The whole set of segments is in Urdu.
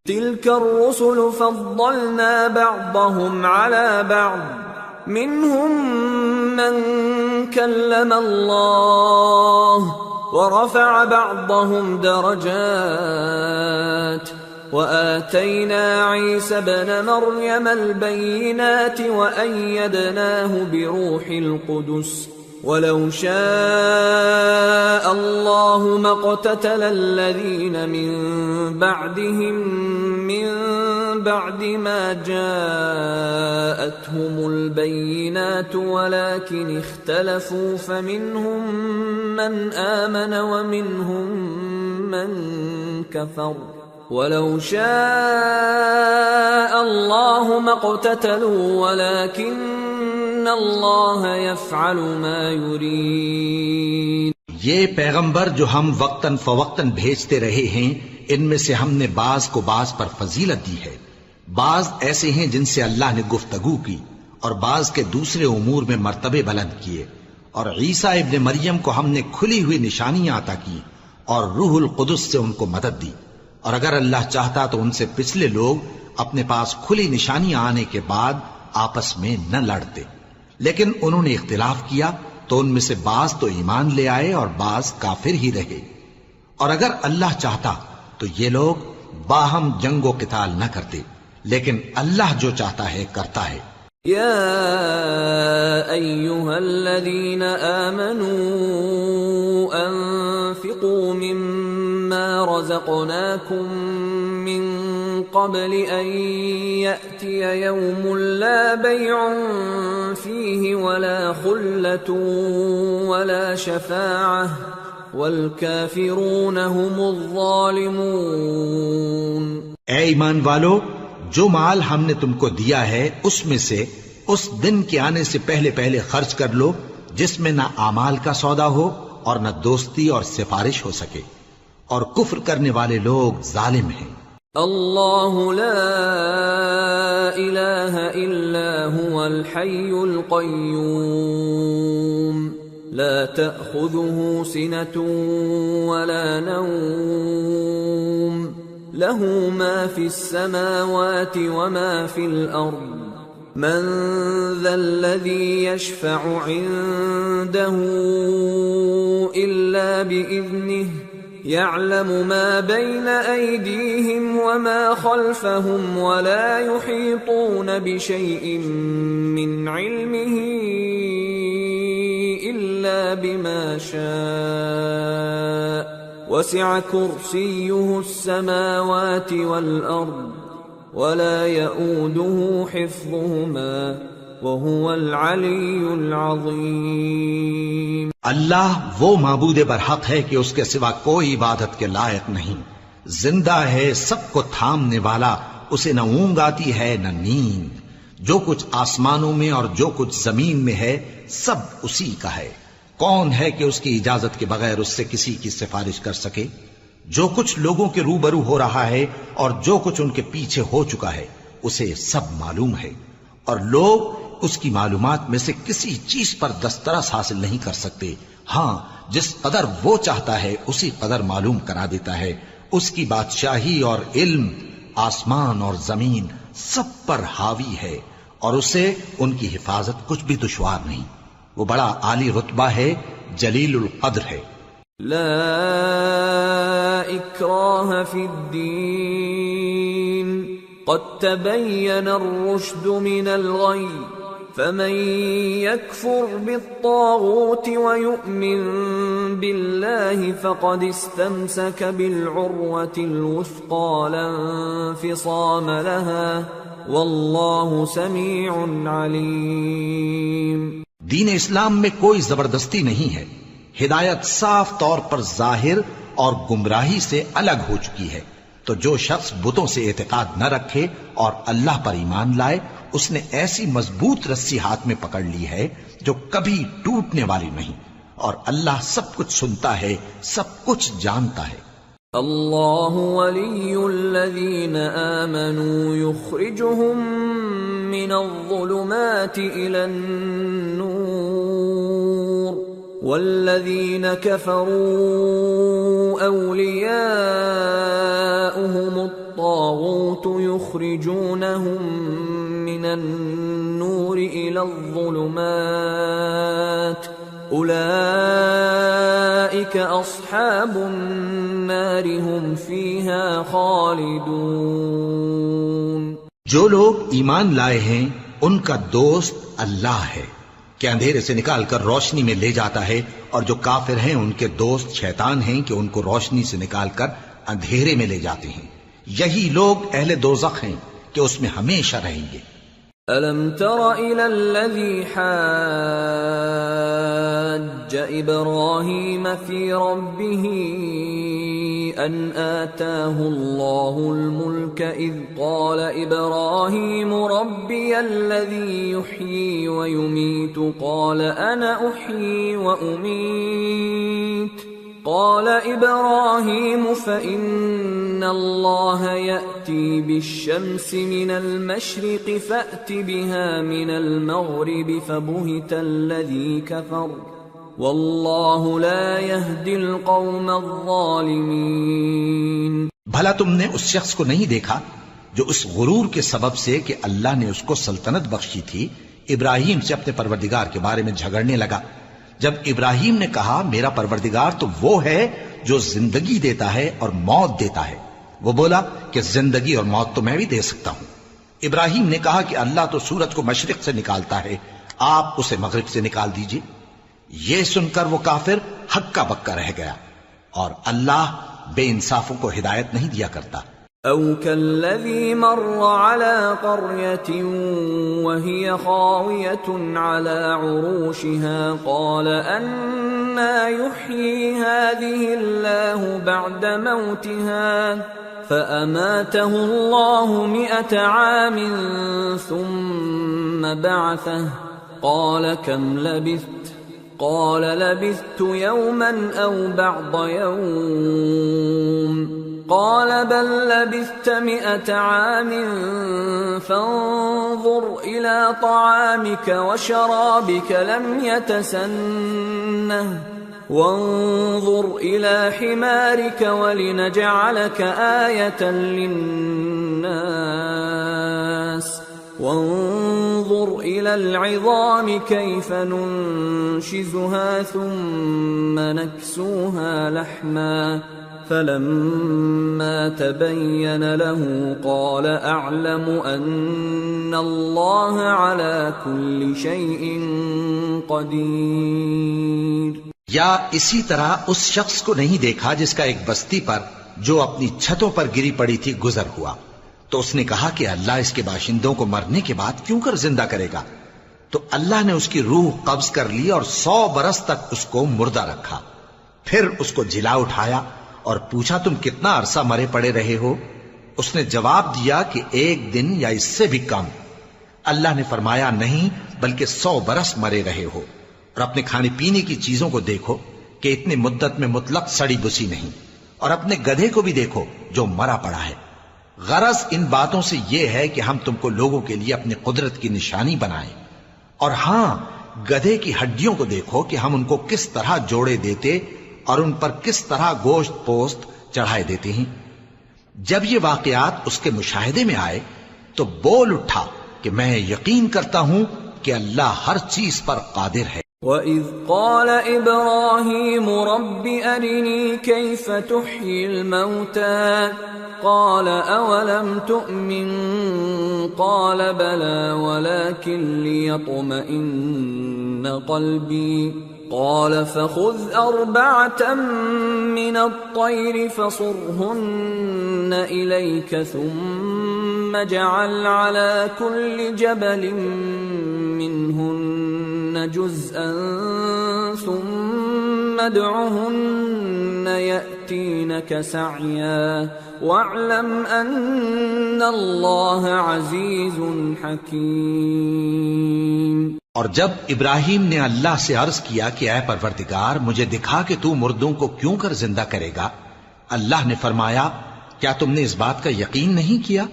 تلك الرسل فضلنا بعضهم على بعض منهم من كلم الله ورفع بعضهم درجات وآتينا عيسى ابن مريم البينات وأيدناه بروح القدس ولو شاء الله ما اقتتل الذين من بعدهم من بعد ما جاءتهم البينات ولكن اختلفوا فمنهم من آمن ومنهم من كفر ولو شاء الله ما اقتتلوا ولكن اللہ یفعل ما یرید۔ یہ پیغمبر جو ہم وقتاً فوقتاً بھیجتے رہے ہیں، ان میں سے ہم نے بعض کو بعض پر فضیلت دی ہے۔ بعض ایسے ہیں جن سے اللہ نے گفتگو کی اور بعض کے دوسرے امور میں مرتبے بلند کیے، اور عیسیٰ ابن مریم کو ہم نے کھلی ہوئی نشانیاں عطا کی اور روح القدس سے ان کو مدد دی، اور اگر اللہ چاہتا تو ان سے پچھلے لوگ اپنے پاس کھلی نشانیاں آنے کے بعد آپس میں نہ لڑتے، لیکن انہوں نے اختلاف کیا تو ان میں سے بعض تو ایمان لے آئے اور بعض کافر ہی رہے، اور اگر اللہ چاہتا تو یہ لوگ باہم جنگ و قتال نہ کرتے، لیکن اللہ جو چاہتا ہے کرتا ہے۔ یا ایھا الذین آمنوا انفقوا مما رزقناکم من قبل ان یأتی یوم لا بیع فیہ ولا خلة ولا شفاعة والکافرون هم الظالمون۔ اے ایمان والو، جو مال ہم نے تم کو دیا ہے اس میں سے اس دن کے آنے سے پہلے پہلے خرچ کر لو جس میں نہ اعمال کا سودا ہو اور نہ دوستی اور سفارش ہو سکے، اور کفر کرنے والے لوگ ظالم ہیں۔ اللہ لا الہ الا هو الحی القیوم لا تأخذه سنة ولا نوم له ما في السماوات وما في الأرض من ذا الذي يشفع عنده إلا بإذنه يعلم ما بين أيديهم وما خلفهم ولا يحيطون بشيء من علمه إلا بما شاء وسع كرسيه السماوات والأرض ولا يؤوده حفظهما وهو العلي العظيم۔ اللہ وہ معبود برحق ہے کہ اس کے سوا کوئی عبادت کے لائق نہیں، زندہ ہے، سب کو تھامنے والا، اسے نہ اونگ آتی ہے نہ نیند، جو کچھ آسمانوں میں اور جو کچھ زمین میں ہے سب اسی کا ہے۔ کون ہے کہ اس کی اجازت کے بغیر اس سے کسی کی سفارش کر سکے؟ جو کچھ لوگوں کے روبرو ہو رہا ہے اور جو کچھ ان کے پیچھے ہو چکا ہے اسے سب معلوم ہے، اور لوگ اس کی معلومات میں سے کسی چیز پر دسترس حاصل نہیں کر سکتے، ہاں جس قدر وہ چاہتا ہے اسی قدر معلوم کرا دیتا ہے۔ اس کی بادشاہی اور علم آسمان اور زمین سب پر حاوی ہے، اور اسے ان کی حفاظت کچھ بھی دشوار نہیں، وہ بڑا عالی رتبہ ہے، جلیل القدر ہے۔ لا اکراہ فی الدین قد تبین الرشد من الغی فمن يكفر بالطاغوت ويؤمن بالله فقد استمسك بالعروة الوثقى لا انفصام لها والله سميع عليم۔ دین اسلام میں کوئی زبردستی نہیں ہے، ہدایت صاف طور پر ظاہر اور گمراہی سے الگ ہو چکی ہے، تو جو شخص بتوں سے اعتقاد نہ رکھے اور اللہ پر ایمان لائے اس نے ایسی مضبوط رسی ہاتھ میں پکڑ لی ہے جو کبھی ٹوٹنے والی نہیں، اور اللہ سب کچھ سنتا ہے، سب کچھ جانتا ہے۔ اللہ ولی الذین آمنوا یخرجهم من الظلمات الى النور والذین کفروا اولیاؤهم الطاغوت الطاغوت يخرجونهم من النور إلى الظلمات أولئك أصحاب النار هم فيها خالدون۔ جو لوگ ایمان لائے ہیں ان کا دوست اللہ ہے کہ اندھیرے سے نکال کر روشنی میں لے جاتا ہے، اور جو کافر ہیں ان کے دوست شیطان ہیں کہ ان کو روشنی سے نکال کر اندھیرے میں لے جاتے ہیں۔ یہی لوگ اہل دوزخ ہیں کہ اس میں ہمیشہ رہیں گے۔ أَلَمْ تَرَ إِلَى الَّذِي حَاجَّ إِبْرَاهِيمَ فِي رَبِّهِ أَنْ آتَاهُ اللَّهُ الْمُلْكَ إِذْ قَالَ إِبْرَاهِيمُ رَبِّيَ الَّذِي يُحْيِي وَيُمِيتُ قَالَ أَنَا أُحْيِي وَأُمِيتُ قال إبراهيم فإن الله يأتي بالشمس من المشرق فأت بها من المغرب فبهت الذي كفر والله لا يهدي القوم الظالمين۔ بھلا تم نے اس شخص کو نہیں دیکھا جو اس غرور کے سبب سے کہ اللہ نے اس کو سلطنت بخشی تھی ابراہیم سے اپنے پروردگار کے بارے میں جھگڑنے لگا؟ جب ابراہیم نے کہا میرا پروردگار تو وہ ہے جو زندگی دیتا ہے اور موت دیتا ہے، وہ بولا کہ زندگی اور موت تو میں بھی دے سکتا ہوں۔ ابراہیم نے کہا کہ اللہ تو سورج کو مشرق سے نکالتا ہے، آپ اسے مغرب سے نکال دیجئے۔ یہ سن کر وہ کافر ہکا بکا رہ گیا، اور اللہ بے انصافوں کو ہدایت نہیں دیا کرتا۔ أَوْ كَالَّذِي مَرَّ عَلَى قَرْيَةٍ وَهِيَ خَاوِيَةٌ عَلَى عُرُوشِهَا قَالَ أَنَّىٰ يُحْيِي هَٰذِهِ اللَّهُ بَعْدَ مَوْتِهَا فَأَمَاتَهُ اللَّهُ 100 عَامٍ ثُمَّ بَعَثَهُ قَالَ كَمْ لَبِثْتَ قَالَ لَبِثْتُ يَوْمًا أَوْ بَعْضَ يَوْمٍ قال بل لبثت 100 عام فانظر إلى طعامك وشرابك لم يتسنه وانظر إلى حمارك ولنجعلك آية للناس وانظر إلى العظام كيف ننشزها ثم نكسوها لحما فلما تبين له قال أعلم أن الله على كل شيء قدير۔ یا اسی طرح اس شخص کو نہیں دیکھا جس کا ایک بستی پر جو اپنی چھتوں پر گری پڑی تھی گزر ہوا، تو اس نے کہا کہ اللہ اس کے باشندوں کو مرنے کے بعد کیوں کر زندہ کرے گا؟ تو اللہ نے اس کی روح قبض کر لی اور 100 برس تک اس کو مردہ رکھا، پھر اس کو جلا اٹھایا اور پوچھا تم کتنا عرصہ مرے پڑے رہے ہو؟ اس نے جواب دیا کہ 1 دن یا اس سے بھی کم۔ اللہ نے فرمایا نہیں بلکہ 100 برس مرے رہے ہو، اور اپنے کھانے پینے کی چیزوں کو دیکھو کہ اتنی مدت میں مطلق سڑی بسی نہیں، اور اپنے گدھے کو بھی دیکھو جو مرا پڑا ہے۔ غرض ان باتوں سے یہ ہے کہ ہم تم کو لوگوں کے لیے اپنی قدرت کی نشانی بنائیں، اور ہاں گدھے کی ہڈیوں کو دیکھو کہ ہم ان کو کس طرح جوڑے دیتے اور ان پر کس طرح گوشت پوست چڑھائے دیتے ہیں۔ جب یہ واقعات اس کے مشاہدے میں آئے تو بول اٹھا کہ میں یقین کرتا ہوں کہ اللہ ہر چیز پر قادر ہے۔ وَإِذْ قَالَ إِبْرَاهِيمُ رَبِّ أَرِنِي كَيْفَ تُحْيِي الْمَوْتَى قَالَ أَوَلَمْ تُؤْمِنْ قَالَ بَلَى وَلَكِنْ لِيَطْمَئِنَّ قَلْبِي قال فخذ 4 من الطير فصرهن إليك ثم اجعل على كل جبل منهن جزءا ثم ادعهن يأتينك سعيا واعلم أن الله عزيز حكيم۔ اور جب ابراہیم نے اللہ سے عرض کیا کہ اے پروردگار مجھے دکھا کہ تو مردوں کو کیوں کر زندہ کرے گا، اللہ نے فرمایا کیا تم نے اس بات کا یقین نہیں کیا؟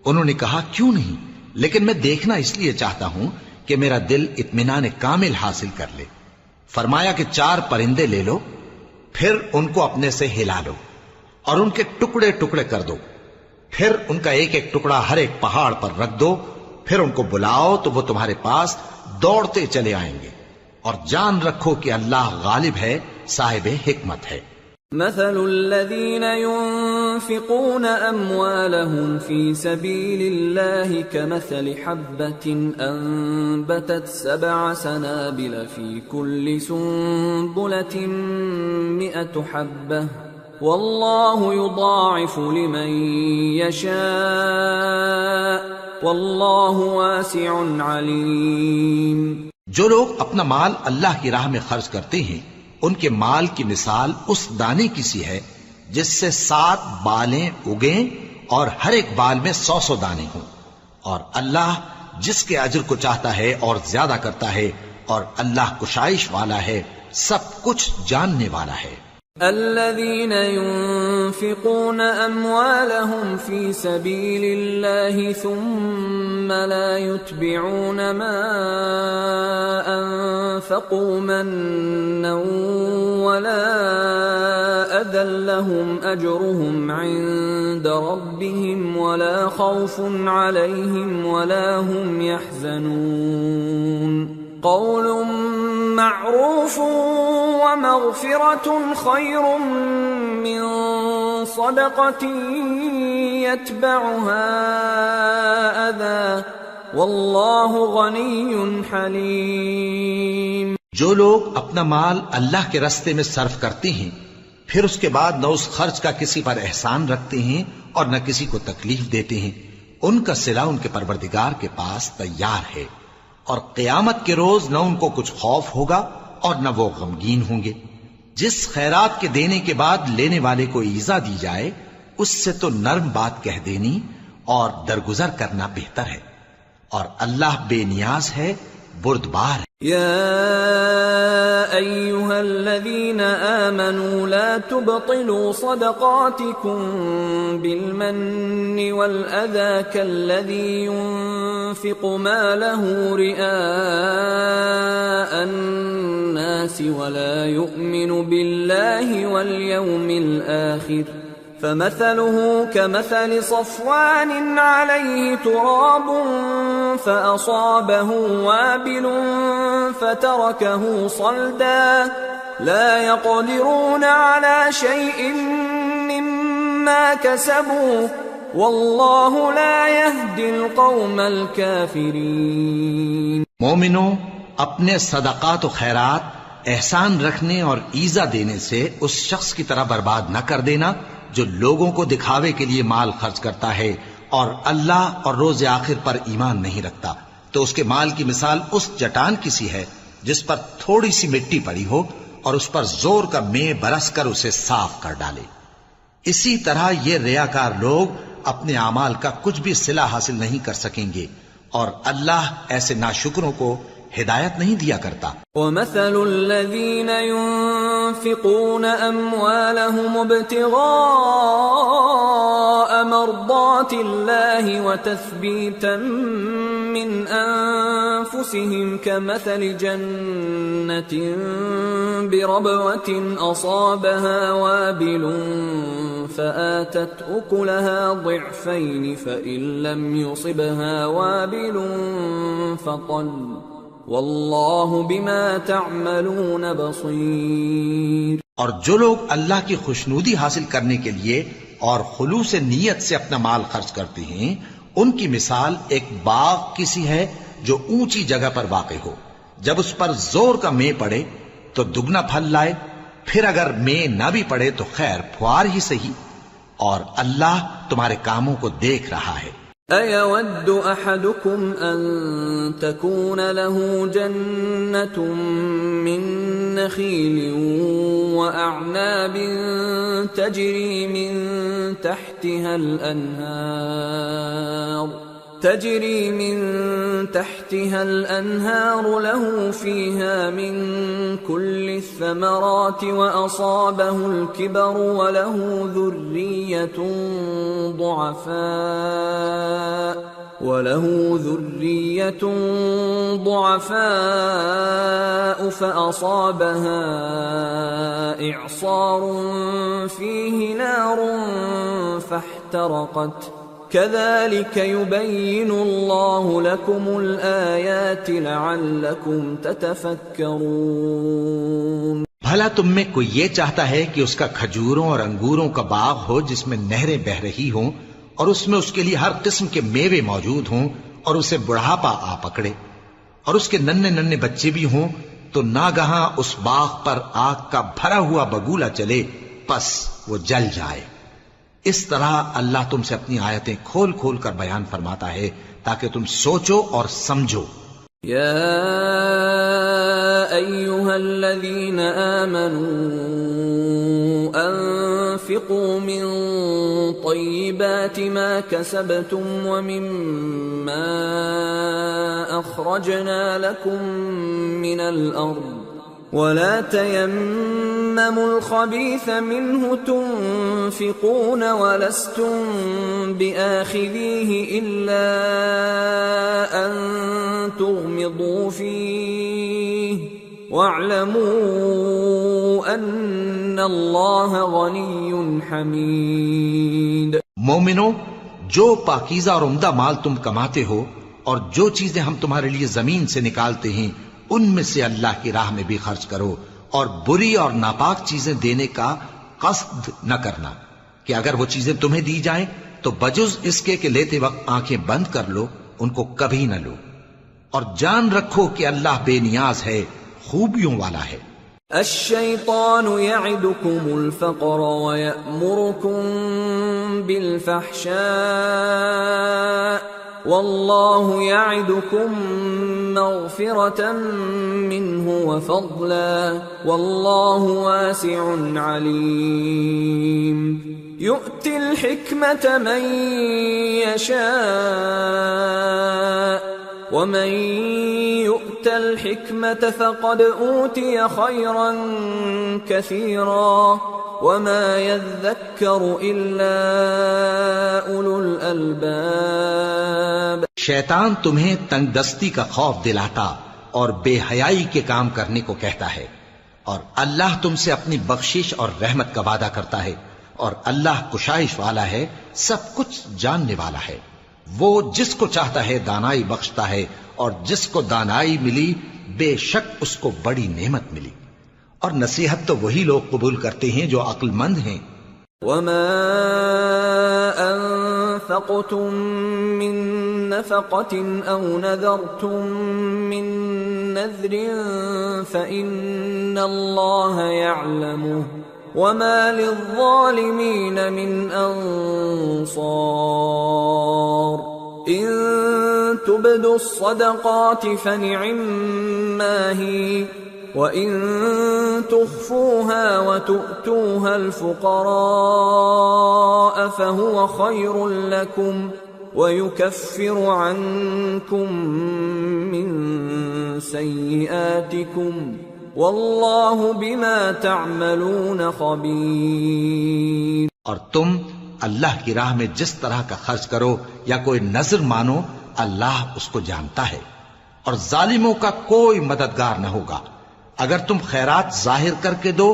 انہوں نے کہا کیوں نہیں، لیکن میں دیکھنا اس لیے چاہتا ہوں کہ میرا دل اطمینان کامل حاصل کر لے۔ فرمایا کہ 4 پرندے لے لو، پھر ان کو اپنے سے ہلا لو اور ان کے ٹکڑے ٹکڑے کر دو، پھر ان کا ایک ایک ٹکڑا ہر ایک پہاڑ پر رکھ دو، پھر ان کو بلاؤ تو وہ تمہارے پاس دوڑتے چلے آئیں گے، اور جان رکھو کہ اللہ غالب ہے، صاحب حکمت ہے۔ مثل الذين ينفقون أموالهم في سبيل الله كمثل حبة أنبتت 7 سنابل في كل سنبلة 100 حبة والله يضاعف لمن يشاء والله واسع عليم۔ جو لوگ اپنا مال اللہ کی راہ میں خرچ کرتے ہیں، ان کے مال کی مثال اس دانے کی سی ہے جس سے 7 بالیں اگیں اور ہر ایک بال میں 100 دانے ہوں، اور اللہ جس کے اجر کو چاہتا ہے اور زیادہ کرتا ہے، اور اللہ کشائش والا ہے، سب کچھ جاننے والا ہے۔ الذين ينفقون أموالهم في سبيل الله ثم لا يتبعون ما أنفقوا منا ولا أذى لهم أجرهم عند ربهم ولا خوف عليهم ولا هم يحزنون قول معروف ومغفرة خير من صدقة يتبعها أذى والله غني حليم۔ جو لوگ اپنا مال اللہ کے راستے میں صرف کرتے ہیں، پھر اس کے بعد نہ اس خرچ کا کسی پر احسان رکھتے ہیں اور نہ کسی کو تکلیف دیتے ہیں، ان کا صلہ ان کے پروردگار کے پاس تیار ہے، اور قیامت کے روز نہ ان کو کچھ خوف ہوگا اور نہ وہ غمگین ہوں گے۔ جس خیرات کے دینے کے بعد لینے والے کو ایذا دی جائے، اس سے تو نرم بات کہہ دینی اور درگزر کرنا بہتر ہے، اور اللہ بے نیاز ہے، بردبار ہے۔ يا أيها الذين آمنوا لا تبطلوا صدقاتكم بالمن والأذى كالذي ينفق ماله رئاء الناس ولا يؤمن بالله واليوم الآخر فمثله كمثل صفوان عليه تراب فأصابه وابل فتركه صلدا لا يقدرون على شيء مما كسبوا والله لا يهدي القوم الكافرين۔ مومنوں، اپنے صدقات و خیرات احسان رکھنے اور ایذا دینے سے اس شخص کی طرح برباد نہ کر دینا جو لوگوں کو دکھاوے کے لیے مال خرچ کرتا ہے اور اللہ اور روز آخر پر ایمان نہیں رکھتا، تو اس کے مال کی مثال اس چٹان کی سی ہے جس پر تھوڑی سی مٹی پڑی ہو اور اس پر زور کا مے برس کر اسے صاف کر ڈالے۔ اسی طرح یہ ریاکار لوگ اپنے اعمال کا کچھ بھی صلہ حاصل نہیں کر سکیں گے، اور اللہ ایسے ناشکروں کو ہدایت نہیں دیا کرتا۔ وَمَثَلُ الَّذِينَ يُنفِقُونَ أَمْوَالَهُمُ ابْتِغَاءَ مَرْضَاتِ اللَّهِ وَتَثْبِيتًا مِّنْ أَنفُسِهِمْ كَمَثَلِ جَنَّةٍ بِرَبْوَةٍ أَصَابَهَا وَابِلٌ فَآتَتْ أُكُلَهَا ضِعْفَيْنِ فَإِن لَّمْ يُصِبْهَا وَابِلٌ فَطَلٌّ واللہ بما تعملون بصیر۔ اور جو لوگ اللہ کی خوشنودی حاصل کرنے کے لیے اور خلوص نیت سے اپنا مال خرچ کرتے ہیں، ان کی مثال ایک باغ کی سی ہے جو اونچی جگہ پر واقع ہو، جب اس پر زور کا مے پڑے تو دگنا پھل لائے، پھر اگر مے نہ بھی پڑے تو خیر پھوار ہی صحیح، اور اللہ تمہارے کاموں کو دیکھ رہا ہے۔ أَيَوَدُّ أَحَدُكُمْ أَن تَكُونَ لَهُ جَنَّةٌ مِّن نَّخِيلٍ وَأَعْنَابٍ تَجْرِي مِن تحتها الأنهار له فيها من كل الثمرات وأصابه الكبر وله ذرية ضعفاء وَلَهُ ذُرِّيَّةٌ ضُعَفَاءُ فَأَصَابَهَا إِعْصَارٌ فِيهِ نَارٌ فَاحْتَرَقَتْ كَذَلِكَ يُبَيِّنُ اللَّهُ لَكُمُ الْآيَاتِ لَعَلَّكُمْ تَتَفَكَّرُونَ۔ بھلا تم میں کوئی یہ چاہتا ہے کہ اس کا کھجوروں اور انگوروں کا باغ ہو جس میں نہریں بہ رہی ہوں اور اس میں اس کے لیے ہر قسم کے میوے موجود ہوں اور اسے بڑھاپا آ پکڑے اور اس کے ننھے ننھے بچے بھی ہوں تو ناگہاں اس باغ پر آگ کا بھرا ہوا بگولا چلے پس وہ جل جائے۔ اس طرح اللہ تم سے اپنی آیتیں کھول کھول کر بیان فرماتا ہے تاکہ تم سوچو اور سمجھو۔ يا أيها الذين آمنوا أنفقوا من طيبات ما كسبتم ومما أخرجنا لكم من الأرض ولا تيمموا الخبيث منه تنفقون ولستم بآخذيه إلا أن تغمضوا فيه واعلموا أن الله غني حميد۔ مومنو، جو پاکیزہ اور عمدہ مال تم کماتے ہو اور جو چیزیں ہم تمہارے لیے زمین سے نکالتے ہیں ان میں سے اللہ کی راہ میں بھی خرچ کرو اور بری اور ناپاک چیزیں دینے کا قصد نہ کرنا کہ اگر وہ چیزیں تمہیں دی جائیں تو بجز اس کے کہ لیتے وقت آنکھیں بند کر لو ان کو کبھی نہ لو، اور جان رکھو کہ اللہ بے نیاز ہے، خوبیوں والا ہے۔ الشیطان یعدکم الفقر ویأمرکم بالفحشاء واللہ یعدکم مغفرة منه وفضلا واللہ واسع علیم۔ یؤتی الحکمة من یشاء ومن يؤت الحكمة فقد أوتي خيرا كثيرا وما يذكر إلا أولو الألباب۔ شیطان تمہیں تنگ دستی کا خوف دلاتا اور بے حیائی کے کام کرنے کو کہتا ہے، اور اللہ تم سے اپنی بخشش اور رحمت کا وعدہ کرتا ہے، اور اللہ کشائش والا ہے، سب کچھ جاننے والا ہے۔ وہ جس کو چاہتا ہے دانائی بخشتا ہے، اور جس کو دانائی ملی بے شک اس کو بڑی نعمت ملی، اور نصیحت تو وہی لوگ قبول کرتے ہیں جو عقل مند ہیں۔ وما انفقتم من نفقة او نذرتم من نذر فإن الله يعلمه وما للظالمين من انصار۔ ان تبدوا الصدقات فنعما هي وان تخفوها وتؤتوها الفقراء فهو خير لكم ويكفر عنكم من سيئاتكم واللہ بما تعملون خبیر۔ اور تم اللہ کی راہ میں جس طرح کا خرچ کرو یا کوئی نذر مانو اللہ اس کو جانتا ہے، اور ظالموں کا کوئی مددگار نہ ہوگا۔ اگر تم خیرات ظاہر کر کے دو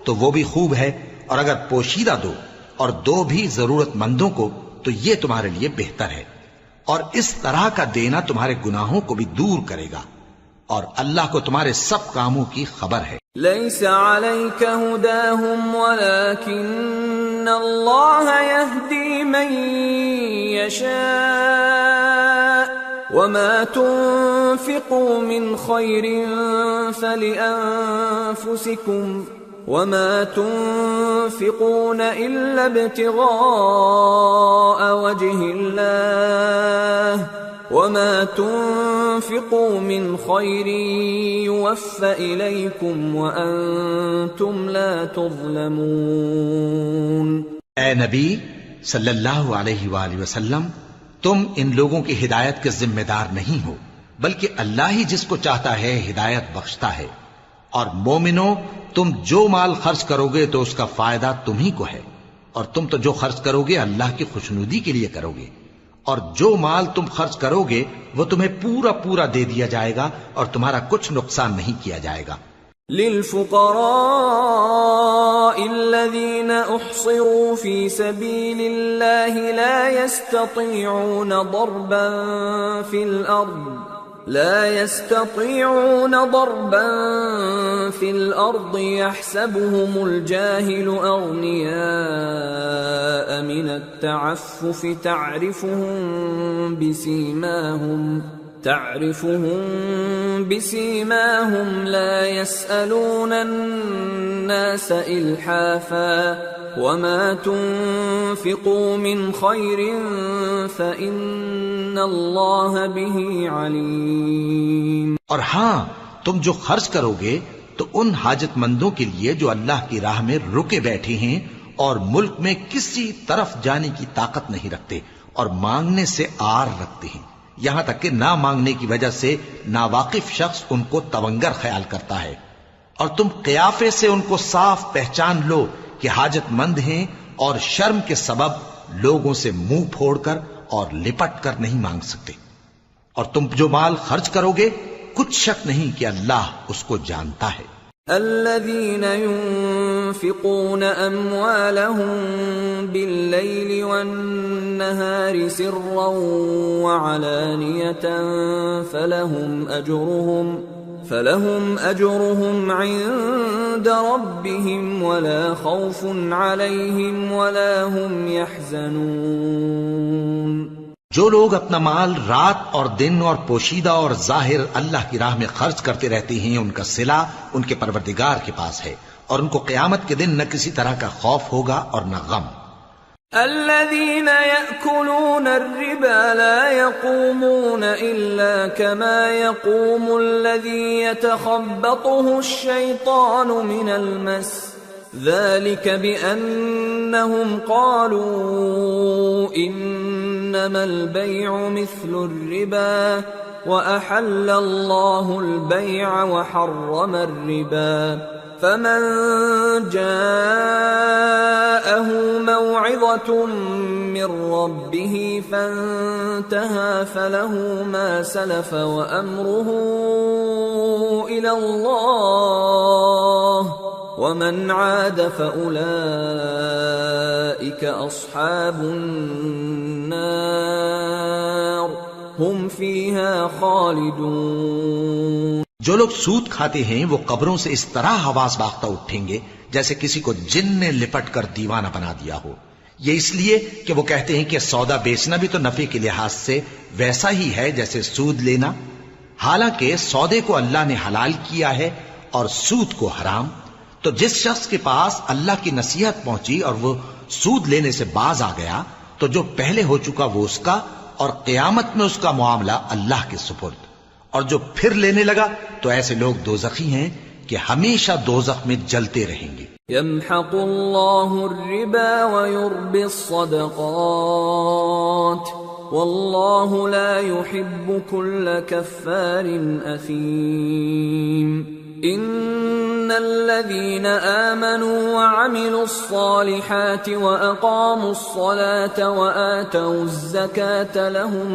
تو وہ بھی خوب ہے، اور اگر پوشیدہ دو اور دو بھی ضرورت مندوں کو تو یہ تمہارے لیے بہتر ہے، اور اس طرح کا دینا تمہارے گناہوں کو بھی دور کرے گا، اور اللہ کو تمہارے سب کاموں کی خبر ہے۔ لیس علیک ہداہم ولکن اللہ یہدی من یشاء وما تنفقوا من خیر فلأنفسکم وما تنفقون الا ابتغاء وجہ اللہ وما تنفقوا من خير يوفى إليكم وأنتم لا تظلمون۔ اے نبی صلی اللہ علیہ وآلہ وسلم، تم ان لوگوں کی ہدایت کے ذمہ دار نہیں ہو، بلکہ اللہ ہی جس کو چاہتا ہے ہدایت بخشتا ہے۔ اور مومنو، تم جو مال خرچ کرو گے تو اس کا فائدہ تمہیں کو ہے، اور تم تو جو خرچ کرو گے اللہ کی خوشنودی کے لیے کرو گے، اور جو مال تم خرچ کرو گے وہ تمہیں پورا پورا دے دیا جائے گا اور تمہارا کچھ نقصان نہیں کیا جائے گا۔ للفقراء الذين احصروا في سبيل الله لا يستطيعون ضربا في الأرض يحسبهم الجاهل أغنياء من التعفف تعرفهم بسيماهم لا يسألون الناس إلحافا وما تنفقوا من خير فإن الله به عليم۔ اور ہاں تم جو خرچ کرو گے تو ان حاجت مندوں کے لیے جو اللہ کی راہ میں رکے بیٹھے ہیں اور ملک میں کسی طرف جانے کی طاقت نہیں رکھتے اور مانگنے سے آر رکھتے ہیں، یہاں تک کہ نہ مانگنے کی وجہ سے ناواقف شخص ان کو تونگر خیال کرتا ہے، اور تم قیافے سے ان کو صاف پہچان لو کہ حاجت مند ہیں اور شرم کے سبب لوگوں سے منہ پھوڑ کر اور لپٹ کر نہیں مانگ سکتے۔ اور تم جو مال خرچ کرو گے کچھ شک نہیں کہ اللہ اس کو جانتا ہے۔ الذين ينفقون أموالهم بالليل والنهار سرا وعلانية فلهم أجرهم عند ربهم ولا خوف عليهم ولا هم يحزنون۔ جو لوگ اپنا مال رات اور دن اور پوشیدہ اور ظاہر اللہ کی راہ میں خرچ کرتے رہتے ہیں، ان کا صلہ ان کے پروردگار کے پاس ہے، اور ان کو قیامت کے دن نہ کسی طرح کا خوف ہوگا اور نہ غم۔ الذين يأكلون الربا لا يقومون إلا كما يقوم الذي يتخبطه الشيطان من المس، ذلك بأنهم قالوا إنما البيع مثل الربا وأحل الله البيع وحرم الربا، فمن جاءه موعظة من ربه فانتهى فله ما سلف وأمره إلى الله ومن عاد فأولئك أصحاب النار هم فيها خالدون۔ جو لوگ سود کھاتے ہیں وہ قبروں سے اس طرح حواس باختہ اٹھیں گے جیسے کسی کو جن نے لپٹ کر دیوانہ بنا دیا ہو، یہ اس لیے کہ وہ کہتے ہیں کہ سودا بیچنا بھی تو نفع کے لحاظ سے ویسا ہی ہے جیسے سود لینا، حالانکہ سودے کو اللہ نے حلال کیا ہے اور سود کو حرام۔ تو جس شخص کے پاس اللہ کی نصیحت پہنچی اور وہ سود لینے سے باز آ گیا تو جو پہلے ہو چکا وہ اس کا، اور قیامت میں اس کا معاملہ اللہ کے سپرد۔ اور جو پھر لینے لگا تو ایسے لوگ دوزخی ہیں کہ ہمیشہ دوزخ میں جلتے رہیں گے۔ يمحق الله الربا ويربي الصدقات والله لا يحب كل كفار أثيم۔ إن الذين آمنوا وعملوا الصالحات وأقاموا الصلاة وآتوا الزكاة لهم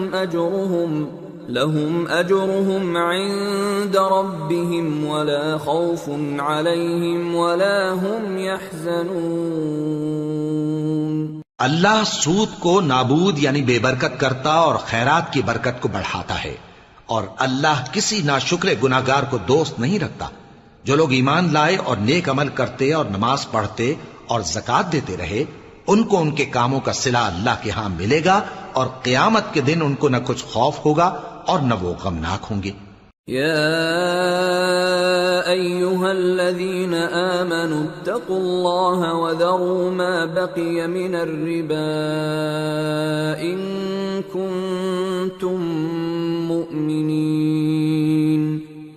أجرهم عند ربهم ولا خوف عليهم ولا هم يحزنون۔ اللہ سود کو نابود یعنی بے برکت کرتا اور خیرات کی برکت کو بڑھاتا ہے، اور اللہ کسی ناشکر گناہگار کو دوست نہیں رکھتا۔ جو لوگ ایمان لائے اور نیک عمل کرتے اور نماز پڑھتے اور زکوٰۃ دیتے رہے، ان کو ان کے کاموں کا صلہ اللہ کے ہاں ملے گا، اور قیامت کے دن ان کو نہ کچھ خوف ہوگا اور نہ وہ غمناک ہوں گے۔ يا أيها الذين آمنوا اتقوا الله وذروا ما بقي من الربا إن كنتم مؤمنين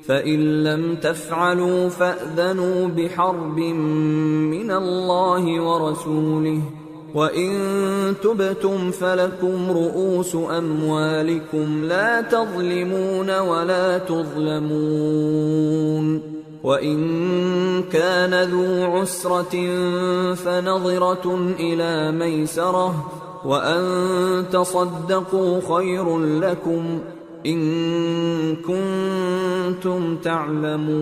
فإن لم تفعلوا فأذنوا بحرب من الله ورسوله وَإِن تُبْتُمْ فَلَكُمْ رُؤُوسُ أَمْوَالِكُمْ لَا تَظْلِمُونَ وَلَا تُظْلَمُونَ وَإِن كَانَ ذُو عُسْرَةٍ فَنَظِرَةٌ إِلَى مَيْسَرَةٍ وَأَن تَصَدَّقُوا خَيْرٌ لَكُمْ إِن كُنتُمْ تَعْلَمُونَ۔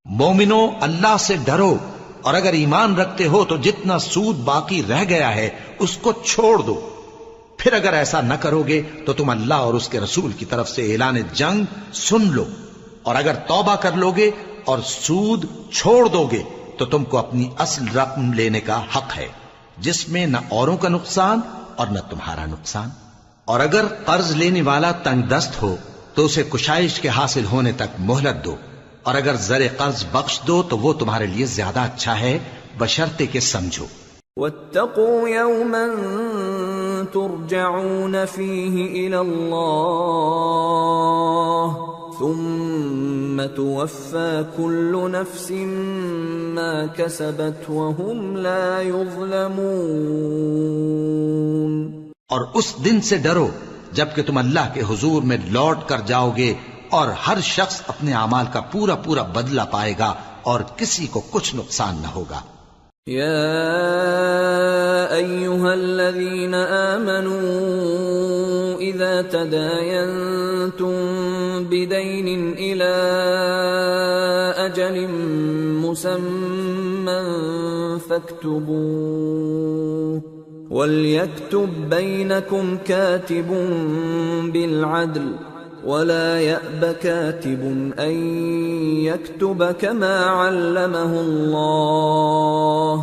مومنو، اللہ سے ڈرو، اور اگر ایمان رکھتے ہو تو جتنا سود باقی رہ گیا ہے اس کو چھوڑ دو۔ پھر اگر ایسا نہ کرو گے تو تم اللہ اور اس کے رسول کی طرف سے اعلان جنگ سن لو، اور اگر توبہ کر لو گے اور سود چھوڑ دو گے تو تم کو اپنی اصل رقم لینے کا حق ہے، جس میں نہ اوروں کا نقصان اور نہ تمہارا نقصان۔ اور اگر قرض لینے والا تنگ دست ہو تو اسے کشائش کے حاصل ہونے تک مہلت دو، اور اگر زر قرض بخش دو تو وہ تمہارے لیے زیادہ اچھا ہے، بشرطے کہ سمجھو۔ وَاتَّقُوا يَوْمًا تُرْجَعُونَ فِيهِ إِلَى اللَّهِ ثُمَّ تُوَفَّى كُلُّ نَفْسٍ مَا كَسَبَتْ وَهُمْ لَا يُظْلَمُونَ۔ اور اس دن سے ڈرو جبکہ تم اللہ کے حضور میں لوٹ کر جاؤ گے، اور ہر شخص اپنے اعمال کا پورا پورا بدلہ پائے گا اور کسی کو کچھ نقصان نہ ہوگا۔ یا ایھا الذین آمنوا اذا تداینتم بدین الی اجل مسمى فاکتبوه وَلْيَكْتُبْ بَيْنَكُمْ كَاتِبٌ بِالْعَدْلِ وَلَا يَأْبَ كَاتِبٌ أَن يَكْتُبَ كَمَا عَلَّمَهُ اللَّهُ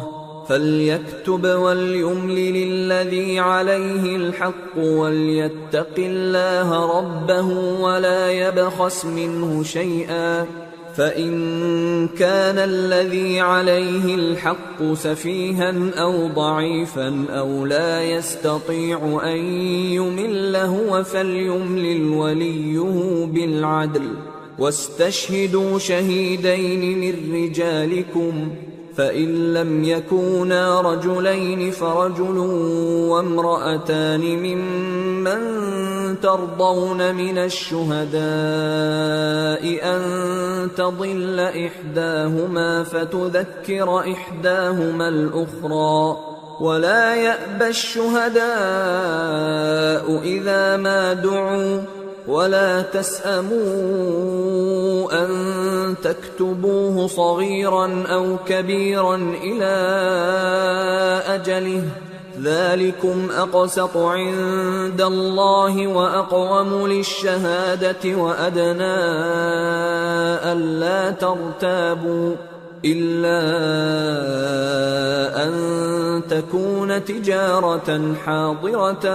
فَلْيَكْتُبْ وَلْيُمْلِلِ الَّذِي عَلَيْهِ الْحَقُّ وَلْيَتَّقِ اللَّهَ رَبَّهُ وَلَا يَبْخَسْ مِنْهُ شَيْئًا فَإِن كَانَ الَّذِي عَلَيْهِ الْحَقُّ سَفِيهًا أَوْ ضَعِيفًا أَوْ لَا يَسْتَطِيعُ أَن يُمِلَّ هُوَ فَلْيُمْلِلْ وَلِيُّهُ بِالْعَدْلِ وَاسْتَشْهِدُوا شَهِيدَيْنِ مِنْ رِجَالِكُمْ فَإِن لَّمْ يَكُونَا رَجُلَيْنِ فَرَجُلٌ وَامْرَأَتَانِ مِمَّن تَرْضَوْنَ مِنَ الشُّهَدَاءِ أَن تَضِلَّ إِحْدَاهُمَا فَتُذَكِّرَ إِحْدَاهُمَا الْأُخْرَى وَلَا يَأْبَ الشُّهَدَاءُ إِذَا مَا دُعُوا وَلَا تَسْأَمُوا أَن تَكْتُبُوهُ صَغِيرًا أَوْ كَبِيرًا إِلَى أَجَلِهِ ذَلِكُمْ أَقْسَطُ عِندَ اللَّهِ وَأَقْوَمُ لِلشَّهَادَةِ وَأَدْنَى أَلَّا تَرْتَابُوا إِلَّا أَن تَكُونَ تِجَارَةً حَاضِرَةً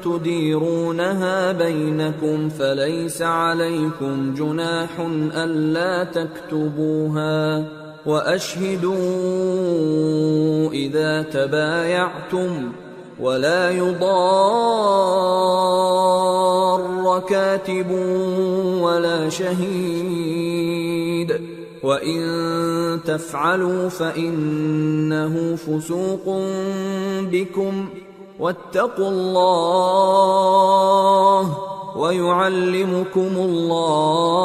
تُدِيرُونَهَا بَيْنَكُمْ فَلَيْسَ عَلَيْكُمْ جُنَاحٌ أَلَّا تَكْتُبُوهَا وَأَشْهِدُوا إِذَا تَبَايَعْتُمْ وَلَا يُضَارَّ كَاتِبٌ وَلَا شَهِيدٌ وَإِن تَفْعَلُوا فَإِنَّهُ فُسُوقٌ بِكُمْ وَاتَّقُوا اللَّهَ وَيُعَلِّمُكُمُ اللَّهُ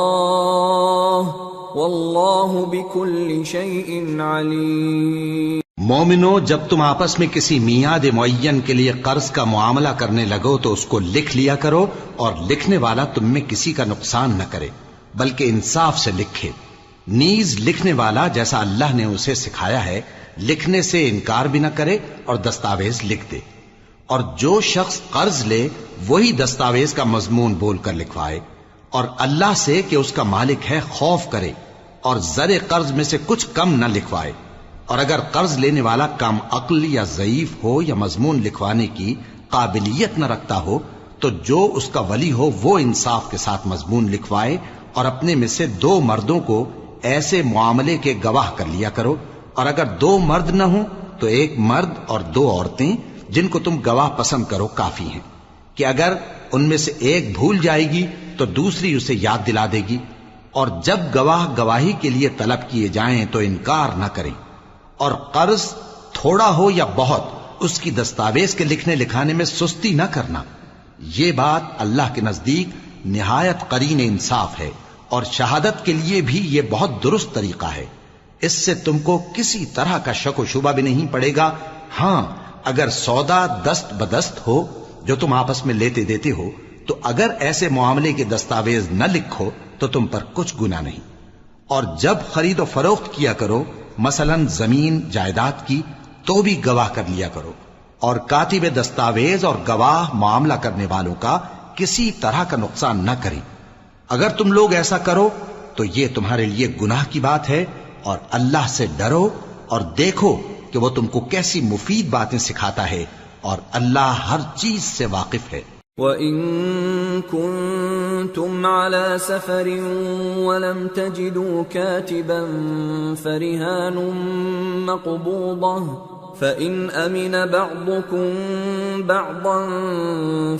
وَاللَّهُ بِكُلِّ شَيْءٍ عَلِيمٌ۔ مومنو، جب تم آپس میں کسی میعاد معین کے لیے قرض کا معاملہ کرنے لگو تو اس کو لکھ لیا کرو، اور لکھنے والا تم میں کسی کا نقصان نہ کرے بلکہ انصاف سے لکھے۔ نیز لکھنے والا جیسا اللہ نے اسے سکھایا ہے لکھنے سے انکار بھی نہ کرے اور دستاویز لکھ دے، اور جو شخص قرض لے وہی دستاویز کا مضمون بول کر لکھوائے، اور اللہ سے کہ اس کا مالک ہے خوف کرے، اور زر قرض میں سے کچھ کم نہ لکھوائے۔ اور اگر قرض لینے والا کم عقل یا ضعیف ہو یا مضمون لکھوانے کی قابلیت نہ رکھتا ہو تو جو اس کا ولی ہو وہ انصاف کے ساتھ مضمون لکھوائے، اور اپنے میں سے 2 مردوں کو ایسے معاملے کے گواہ کر لیا کرو، اور اگر 2 مرد نہ ہوں تو 1 مرد اور 2 عورتیں جن کو تم گواہ پسند کرو کافی ہیں، کہ اگر ان میں سے ایک بھول جائے گی تو دوسری اسے یاد دلا دے گی۔ اور جب گواہ گواہی کے لیے طلب کیے جائیں تو انکار نہ کریں، اور قرض تھوڑا ہو یا بہت اس کی دستاویز کے لکھنے لکھانے میں سستی نہ کرنا۔ یہ بات اللہ کے نزدیک نہایت قرین انصاف ہے، اور شہادت کے لیے بھی یہ بہت درست طریقہ ہے۔ اس سے تم کو کسی طرح کا شک و شبہ بھی نہیں پڑے گا۔ ہاں، اگر سودا دست بدست ہو جو تم آپس میں لیتے دیتے ہو تو اگر ایسے معاملے کے دستاویز نہ لکھو تو تم پر کچھ گناہ نہیں. اور جب خرید و فروخت کیا کرو مثلا زمین جائیداد کی تو بھی گواہ کر لیا کرو، اور کاتب دستاویز اور گواہ معاملہ کرنے والوں کا کسی طرح کا نقصان نہ کریں. اگر تم لوگ ایسا کرو تو یہ تمہارے لیے گناہ کی بات ہے، اور اللہ سے ڈرو اور دیکھو کہ وہ تم کو کیسی مفید باتیں سکھاتا ہے، اور اللہ ہر چیز سے واقف ہے. وَإِن كُنتُمْ عَلَى سَفَرٍ وَلَمْ تَجِدُوا كَاتِبًا فَرِهَانٌ مَّقْبُوضَةٌ فَإِنْ أَمِنَ بَعْضُكُمْ بَعْضًا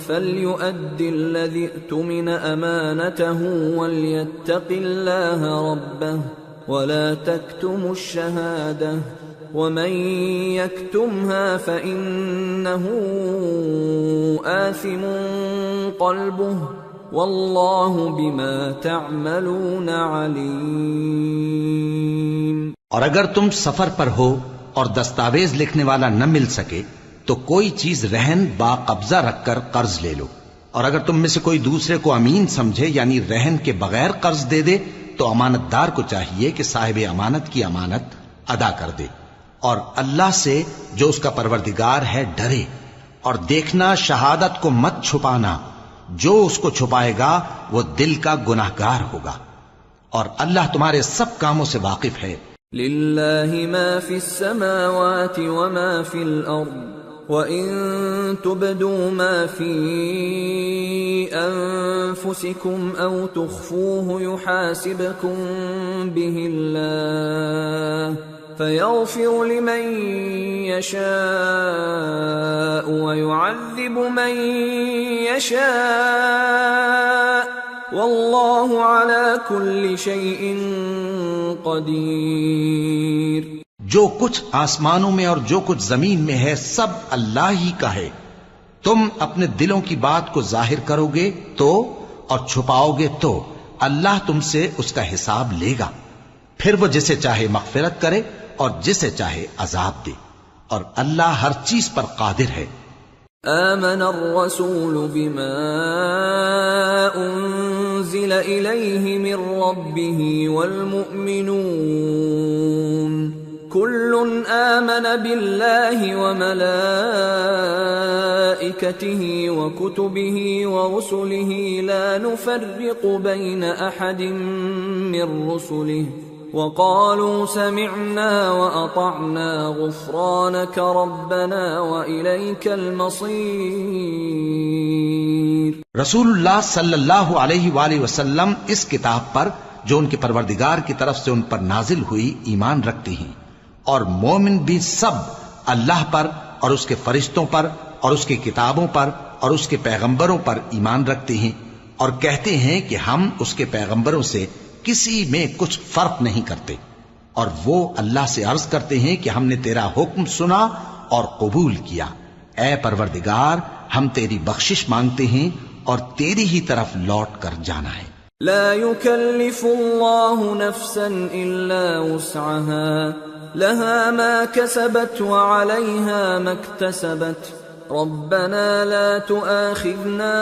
فَلْيُؤَدِّ الَّذِي اؤْتُمِنَ أَمَانَتَهُ وَلْيَتَّقِ اللَّهَ رَبَّهُ وَلَا تَكْتُمُوا الشَّهَادَةَ وَمَن يَكْتُمْهَا فَإِنَّهُ آثِمٌ قَلْبُهُ وَاللَّهُ بِمَا تَعْمَلُونَ عَلِيمٌ. اور اگر تم سفر پر ہو اور دستاویز لکھنے والا نہ مل سکے تو کوئی چیز رہن با قبضہ رکھ کر قرض لے لو، اور اگر تم میں سے کوئی دوسرے کو امین سمجھے یعنی رہن کے بغیر قرض دے دے تو امانت دار کو چاہیے کہ صاحب امانت کی امانت ادا کر دے، اور اللہ سے جو اس کا پروردگار ہے ڈرے. اور دیکھنا شہادت کو مت چھپانا، جو اس کو چھپائے گا وہ دل کا گناہگار ہوگا، اور اللہ تمہارے سب کاموں سے واقف ہے. لِلَّهِ مَا فِي السَّمَاوَاتِ وَمَا فِي الْأَرْضِ وَإِن تُبْدُوا مَا فِي أَنفُسِكُمْ أَوْ تُخْفُوهُ يُحَاسِبْكُم بِهِ اللَّهُ فَيَغْفِرُ لِمَن يَشَاءُ وَيُعَذِّبُ مَن يَشَاءُ وَاللَّهُ عَلَى كُلِّ شَيْءٍ قَدِيرٌ. جو کچھ آسمانوں میں اور جو کچھ زمین میں ہے سب اللہ ہی کا ہے. تم اپنے دلوں کی بات کو ظاہر کرو گے تو اور چھپاؤ گے تو اللہ تم سے اس کا حساب لے گا. پھر وہ جسے چاہے مغفرت کرے اور جسے چاہے عذاب دے، اور اللہ ہر چیز پر قادر ہے. آمن الرسول بما انزل الیہ من ربہ والمؤمنون كل آمن بالله وملائكته وكتبه ورسله لا نفرق بين أحد من رسله وقالوا سمعنا وأطعنا غفرانك ربنا وإليك المصير. رسول اللہ صلی اللہ علیہ وآلہ وسلم اس کتاب پر جو ان کے پروردگار کی طرف سے ان پر نازل ہوئی ایمان رکھتے ہیں، اور مومن بھی سب اللہ پر اور اس کے فرشتوں پر اور اس کی کتابوں پر اور اس کے پیغمبروں پر ایمان رکھتے ہیں، اور کہتے ہیں کہ ہم اس کے پیغمبروں سے کسی میں کچھ فرق نہیں کرتے، اور وہ اللہ سے عرض کرتے ہیں کہ ہم نے تیرا حکم سنا اور قبول کیا. اے پروردگار ہم تیری بخشش مانگتے ہیں اور تیری ہی طرف لوٹ کر جانا ہے. لا يكلف الله نفسا الا وسعها لها ما كسبت وعليها ما اكتسبت ربنا لا تؤاخذنا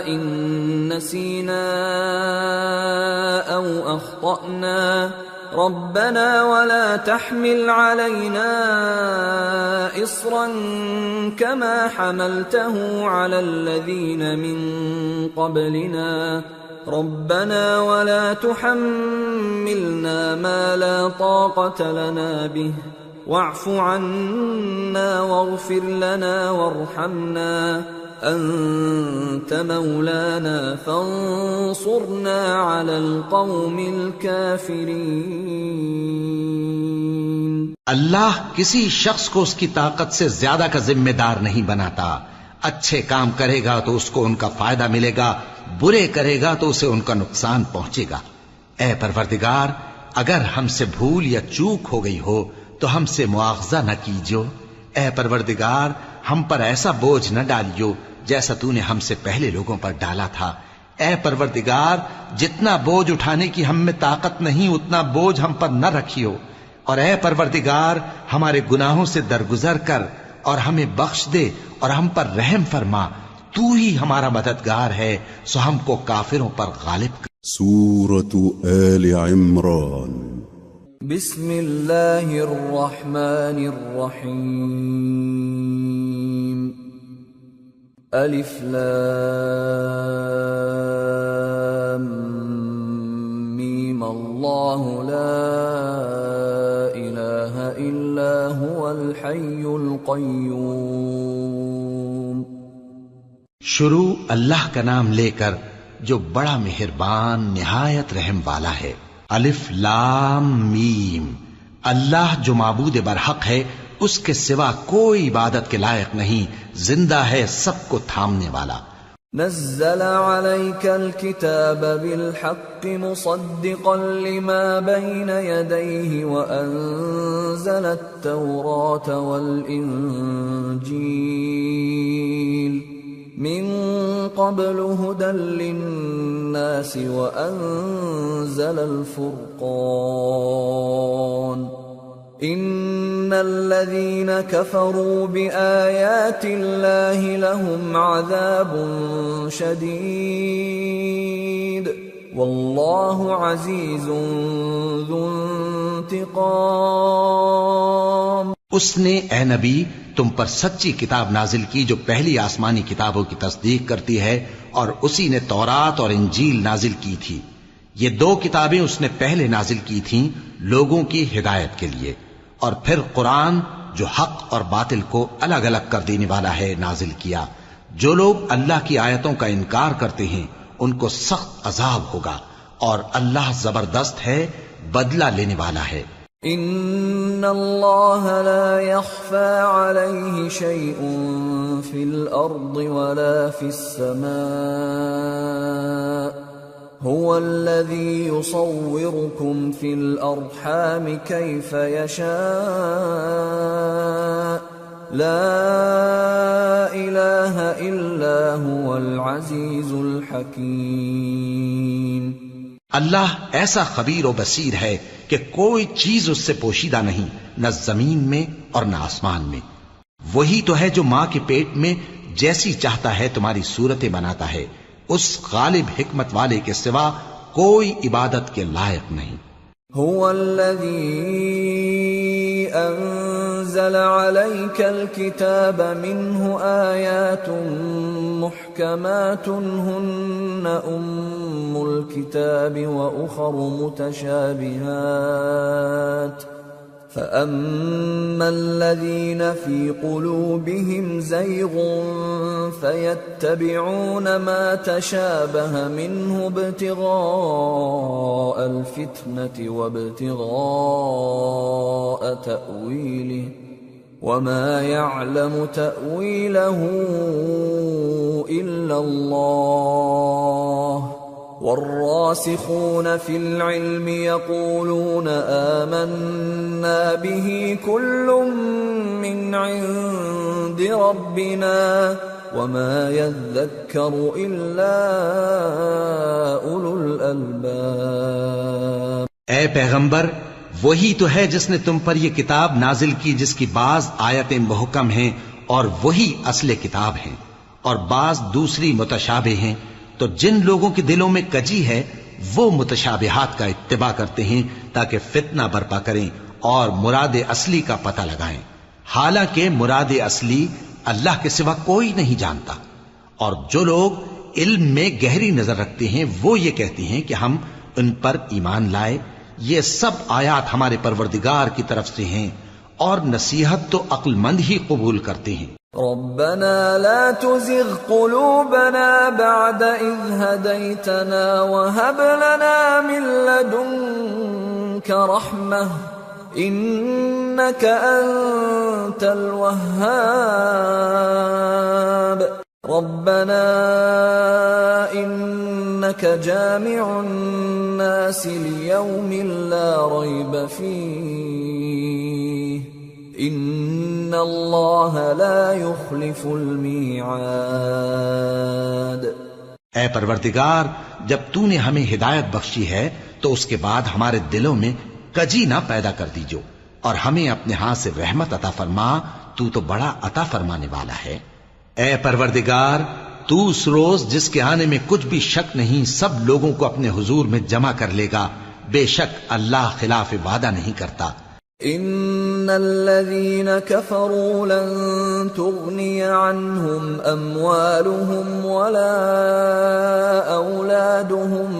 إن نسينا أو أخطأنا ربنا ولا تحمل علينا إصرا كما حملته على الذين من قبلنا ربنا ولا تحملنا ما لا طاقة لنا به واعف عنا واغفر لنا وارحمنا أنت مولانا فانصرنا على القوم الكافرين. اللہ کسی شخص کو اس کی طاقت سے زیادہ کا ذمہ دار نہیں بناتا. اچھے کام کرے گا تو اس کو ان کا فائدہ ملے گا، برے کرے گا تو اسے ان کا نقصان پہنچے گا. اے پروردگار اگر ہم سے بھول یا چوک ہو گئی ہو تو ہم سے مواخذہ نہ کیجو. اے پروردگار ہم پر ایسا بوجھ نہ ڈالیو جیسا تو نے ہم سے پہلے لوگوں پر ڈالا تھا. اے پروردگار جتنا بوجھ اٹھانے کی ہم میں طاقت نہیں اتنا بوجھ ہم پر نہ رکھیو. اور اے پروردگار ہمارے گناہوں سے درگزر کر اور ہمیں بخش دے اور ہم پر رحم فرما، تو ہی ہمارا مددگار ہے، سو ہم کو کافروں پر غالب کر۔ سورة آل عمران۔ بسم اللہ الرحمن الرحیم۔ الف لام میم اللہ لا الہ الا هو الحی القیوم۔ شروع اللہ کا نام لے کر جو بڑا مہربان نہایت رحم والا ہے۔ الف لام میم، اللہ جو معبود برحق ہے، اس کے سوا کوئی عبادت کے لائق نہیں، زندہ ہے، سب کو تھامنے والا۔ نزل عليك الكتاب بالحق مصدقا لما بين يديه وأنزل التوراة والإنجيل من قبل هدى للناس وأنزل الفرقان إن الذين كفروا بآيات الله لهم عذاب شديد والله عزيز ذو انتقام۔ اس نے اے نبی تم پر سچی کتاب نازل کی جو پہلی آسمانی کتابوں کی تصدیق کرتی ہے، اور اسی نے تورات اور انجیل نازل کی تھی۔ یہ دو کتابیں اس نے پہلے نازل کی تھیں لوگوں کی ہدایت کے لیے، اور پھر قرآن جو حق اور باطل کو الگ الگ کر دینے والا ہے نازل کیا۔ جو لوگ اللہ کی آیتوں کا انکار کرتے ہیں ان کو سخت عذاب ہوگا، اور اللہ زبردست ہے، بدلہ لینے والا ہے۔ ان اللہ لا يخفى عليه شيء في الارض ولا في السماء هو الذي يصوركم في الارحام كيف يشاء لا اله الا هو العزيز الحكيم۔ اللہ ایسا خبیر و بصیر ہے کہ کوئی چیز اس سے پوشیدہ نہیں، نہ زمین میں اور نہ آسمان میں۔ وہی تو ہے جو ماں کے پیٹ میں جیسی چاہتا ہے تمہاری صورتیں بناتا ہے، اس غالب حکمت والے کے سوا کوئی عبادت کے لائق نہیں۔ هو الذي انزل عليك الكتاب منه آيات محكمات هن ام الكتاب واخر متشابهات فأما الذين في قلوبهم زيغ فيتبعون ما تشابه منه ابتغاء الفتنة وابتغاء تأويله وما يعلم تأويله إلا الله والراسخون في العلم يقولون آمنا به كل من عند ربنا وما يذكر إلا أولو الألباب۔ اے پیغمبر، وہی تو ہے جس نے تم پر یہ کتاب نازل کی جس کی بعض آیتیں محکم ہیں اور وہی اصل کتاب ہیں، اور بعض دوسری متشابہ ہیں، تو جن لوگوں کے دلوں میں کجی ہے وہ متشابہات کا اتباع کرتے ہیں تاکہ فتنہ برپا کریں اور مراد اصلی کا پتہ لگائیں، حالانکہ مراد اصلی اللہ کے سوا کوئی نہیں جانتا۔ اور جو لوگ علم میں گہری نظر رکھتے ہیں وہ یہ کہتے ہیں کہ ہم ان پر ایمان لائے۔ یہ سب آیات ہمارے پروردگار کی طرف سے ہیں، اور نصیحت تو عقل مند ہی قبول کرتے ہیں۔ ربنا لا تزغ قلوبنا بعد إذ هديتنا وهب لنا من لدنك رحمة إنك أنت الوهاب ربنا إنك جامع الناس ليوم لا ريب فيه ان اللہ لا يخلف الميعاد۔ اے پروردگار، جب تو نے ہمیں ہدایت بخشی ہے تو اس کے بعد ہمارے دلوں میں کجی نہ پیدا کر دیجو، اور ہمیں اپنے ہاتھ سے رحمت عطا فرما، تو تو بڑا عطا فرمانے والا ہے۔ اے پروردگار، تو اس روز جس کے آنے میں کچھ بھی شک نہیں سب لوگوں کو اپنے حضور میں جمع کر لے گا، بے شک اللہ خلاف وعدہ نہیں کرتا۔ ان الذين كفروا لن تغني عنهم اموالهم ولا اولادهم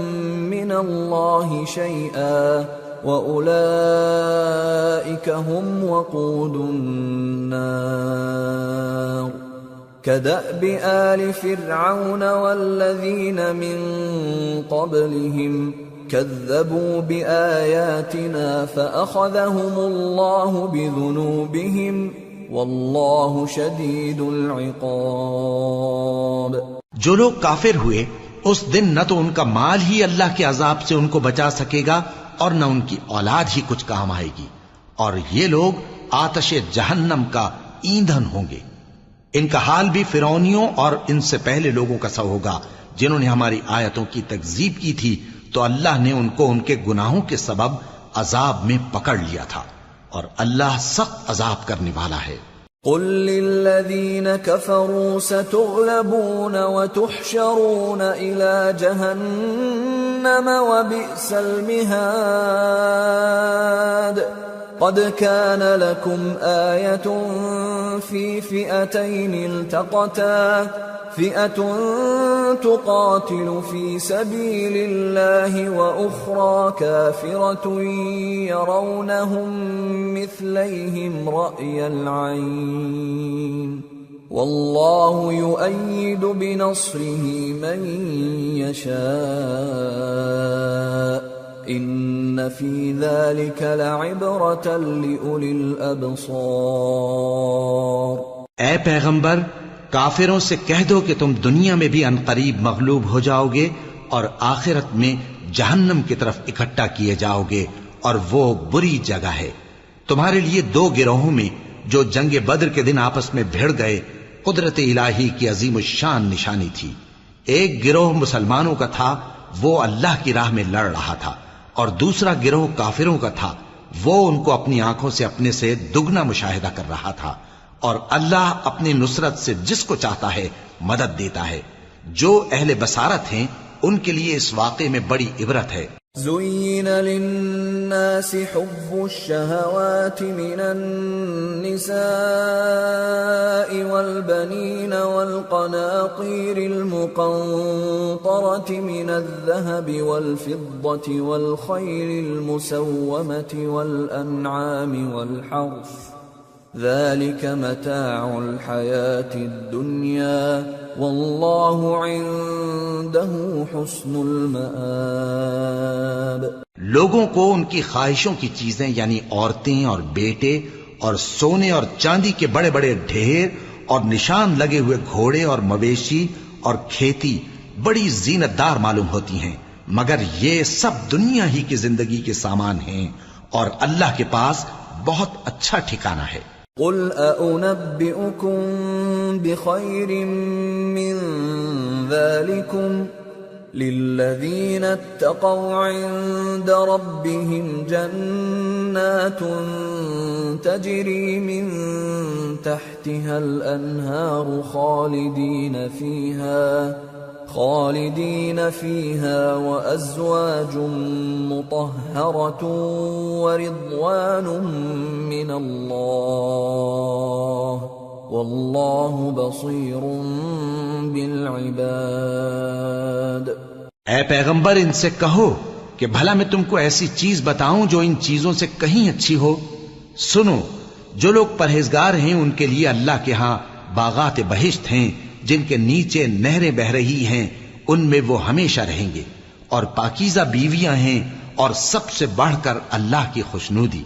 من الله شيئا واولئك هم وقود النار كدأب آل فرعون والذين من قبلهم كذبوا بآياتنا فأخذهم الله بذنوبهم والله شديد العقاب۔ جو لوگ کافر ہوئے اس دن نہ تو ان کا مال ہی اللہ کے عذاب سے ان کو بچا سکے گا اور نہ ان کی اولاد ہی کچھ کام آئے گی، اور یہ لوگ آتش جہنم کا ایندھن ہوں گے۔ ان کا حال بھی فرعونیوں اور ان سے پہلے لوگوں کا سا ہوگا جنہوں نے ہماری آیتوں کی تکذیب کی تھی، تو اللہ نے ان کو ان کے گناہوں کے سبب عذاب میں پکڑ لیا تھا، اور اللہ سخت عذاب کرنے والا ہے۔ قل للذین کفروا ستغلبون وتحشرون إلى جہنم وبئس المہاد قد كان لكم آية في فئتين التقتا فئة تقاتل في سبيل الله وأخرى كافرة يرونهم مثليهم رأي العين والله يؤيد بنصره من يشاء ان في ذلك لعبرة لأولي الأبصار۔ اے پیغمبر، کافروں سے کہہ دو کہ تم دنیا میں بھی عنقریب مغلوب ہو جاؤ گے اور آخرت میں جہنم کی طرف اکٹھا کیے جاؤ گے، اور وہ بری جگہ ہے۔ تمہارے لیے دو گروہوں میں جو جنگ بدر کے دن آپس میں بھڑ گئے قدرت الہی کی عظیم الشان نشانی تھی۔ ایک گروہ مسلمانوں کا تھا، وہ اللہ کی راہ میں لڑ رہا تھا، اور دوسرا گروہ کافروں کا تھا، وہ ان کو اپنی آنکھوں سے اپنے سے دگنا مشاہدہ کر رہا تھا، اور اللہ اپنی نصرت سے جس کو چاہتا ہے مدد دیتا ہے۔ جو اہل بصارت ہیں ان کے لیے اس واقعے میں بڑی عبرت ہے۔ زين للناس حب الشهوات من النساء والبنين والقناطير المقنطرة من الذهب والفضة والخيل المسومة والأنعام والحرث ذلك متاع الحياة الدنيا والله عنده حسن المآب۔ لوگوں کو ان کی خواہشوں کی چیزیں یعنی عورتیں اور بیٹے اور سونے اور چاندی کے بڑے بڑے ڈھیر اور نشان لگے ہوئے گھوڑے اور مویشی اور کھیتی بڑی زینت دار معلوم ہوتی ہیں، مگر یہ سب دنیا ہی کی زندگی کے سامان ہیں، اور اللہ کے پاس بہت اچھا ٹھکانہ ہے۔ قل أأنبئكم بخير من ذلكم للذين اتقوا عند ربهم جنات تجري من تحتها الأنهار خالدين فيها وأزواج مطهرة ورضوان من الله والله بصير بالعباد۔ اے پیغمبر، ان سے کہو کہ بھلا میں تم کو ایسی چیز بتاؤں جو ان چیزوں سے کہیں اچھی ہو۔ سنو، جو لوگ پرہیزگار ہیں ان کے لیے اللہ کے ہاں باغات بہشت ہیں جن کے نیچے نہریں بہ رہی ہیں، ان میں وہ ہمیشہ رہیں گے، اور پاکیزہ بیویاں ہیں، اور سب سے بڑھ کر اللہ کی خوشنودی،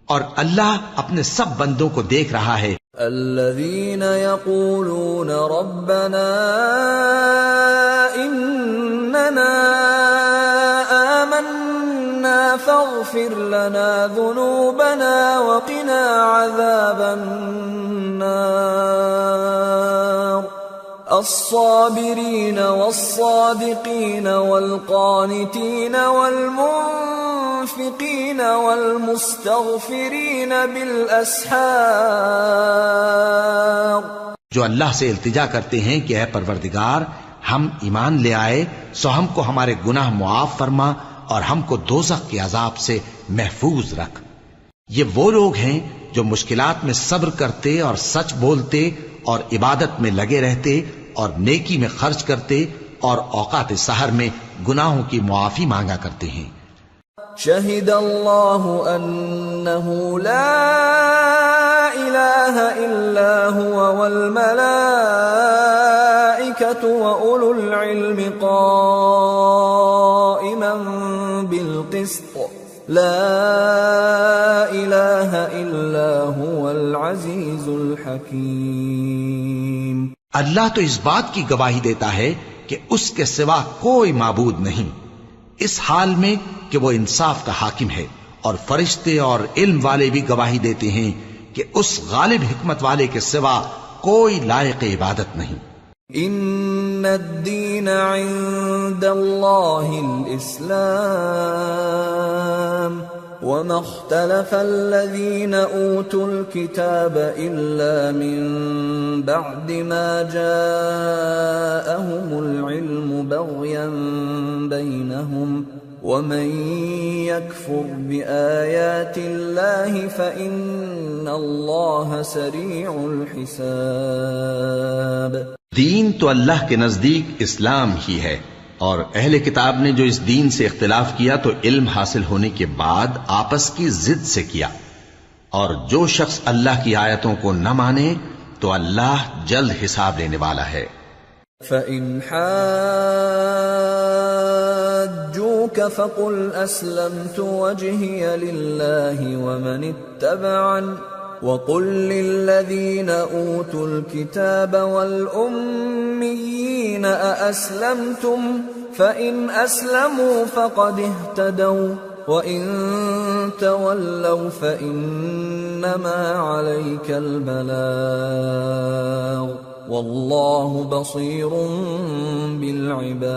اور اللہ اپنے سب بندوں کو دیکھ رہا ہے۔ الذين يقولون ربنا إننا آمنا فاغفر لنا ذنوبنا وقنا عذاب النار الصابرين والصادقين والقانتين والمنفقين والمنفقين والمستغفرين بالأسحار. جو اللہ سے التجا کرتے ہیں کہ اے پروردگار ہم ایمان لے آئے سو ہم کو ہمارے گناہ معاف فرما اور ہم کو دوزخ کے عذاب سے محفوظ رکھ. یہ وہ لوگ ہیں جو مشکلات میں صبر کرتے اور سچ بولتے اور عبادت میں لگے رہتے اور نیکی میں خرچ کرتے اور اوقات سحر میں گناہوں کی معافی مانگا کرتے ہیں. شہد اللہ انہ لا الہ الا هو والملائکۃ واولو العلم قائما بالقسط لا الہ الا هو العزیز الحکیم. اللہ تو اس بات کی گواہی دیتا ہے کہ اس کے سوا کوئی معبود نہیں، اس حال میں کہ وہ انصاف کا حاکم ہے، اور فرشتے اور علم والے بھی گواہی دیتے ہیں کہ اس غالب حکمت والے کے سوا کوئی لائق عبادت نہیں. ان الدین عند اللہ الاسلام وما اختلف الذين اوتوا الكتاب الا من بعد ما جاءهم العلم بغيا بينهم ومن يكفر بآيات الله فإن الله سريع الحساب. دین تو اللہ کے نزدیک اسلام ہی ہے، اور اہل کتاب نے جو اس دین سے اختلاف کیا تو علم حاصل ہونے کے بعد آپس کی ضد سے کیا، اور جو شخص اللہ کی آیتوں کو نہ مانے تو اللہ جلد حساب لینے والا ہے. فَإِنْ حَاجُّوكَ فَقُلْ أَسْلَمْتُ وَجْهِيَ لِلَّهِ وَمَنِ اتَّبَعَنِ وَقُلْ لِلَّذِينَ أُوتُوا الْكِتَابَ وَالْأُمِّيِّينَ أَأَسْلَمْتُمْ فَإِنْ أَسْلَمُوا فَقَدِ اهْتَدَوْا وَإِنْ تَوَلَّوْا فَإِنَّمَا عَلَيْكَ الْبَلَاغُ وَاللَّهُ بَصِيرٌ بِالْعِبَادِ.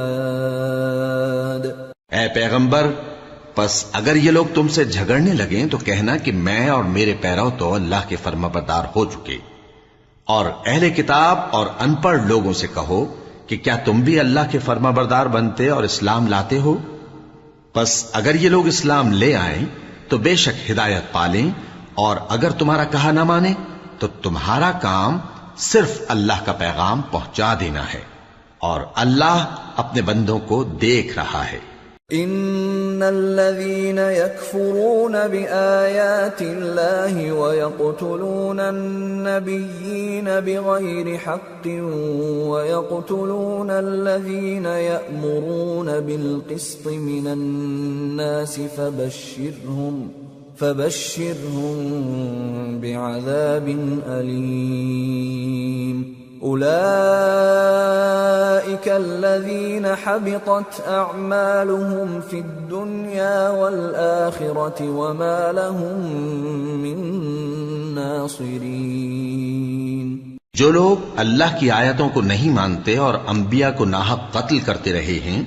اے پیغمبر، پس اگر یہ لوگ تم سے جھگڑنے لگیں تو کہنا کہ میں اور میرے پیرو تو اللہ کے فرمانبردار ہو چکے، اور اہل کتاب اور ان پڑھ لوگوں سے کہو کہ کیا تم بھی اللہ کے فرمانبردار بنتے اور اسلام لاتے ہو؟ پس اگر یہ لوگ اسلام لے آئیں تو بے شک ہدایت پالیں، اور اگر تمہارا کہا نہ مانے تو تمہارا کام صرف اللہ کا پیغام پہنچا دینا ہے، اور اللہ اپنے بندوں کو دیکھ رہا ہے. ان الذين يكفرون بآيات الله ويقتلون النبيين بغير حق ويقتلون الذين يأمرون بالقسط من الناس فبشرهم بعذاب أليم. أولئك الذين حبطت أعمالهم في الدنيا والآخرة وما لهم من ناصرين. جو لوگ اللہ کی آیتوں کو نہیں مانتے اور انبیاء کو ناحق قتل کرتے رہے ہیں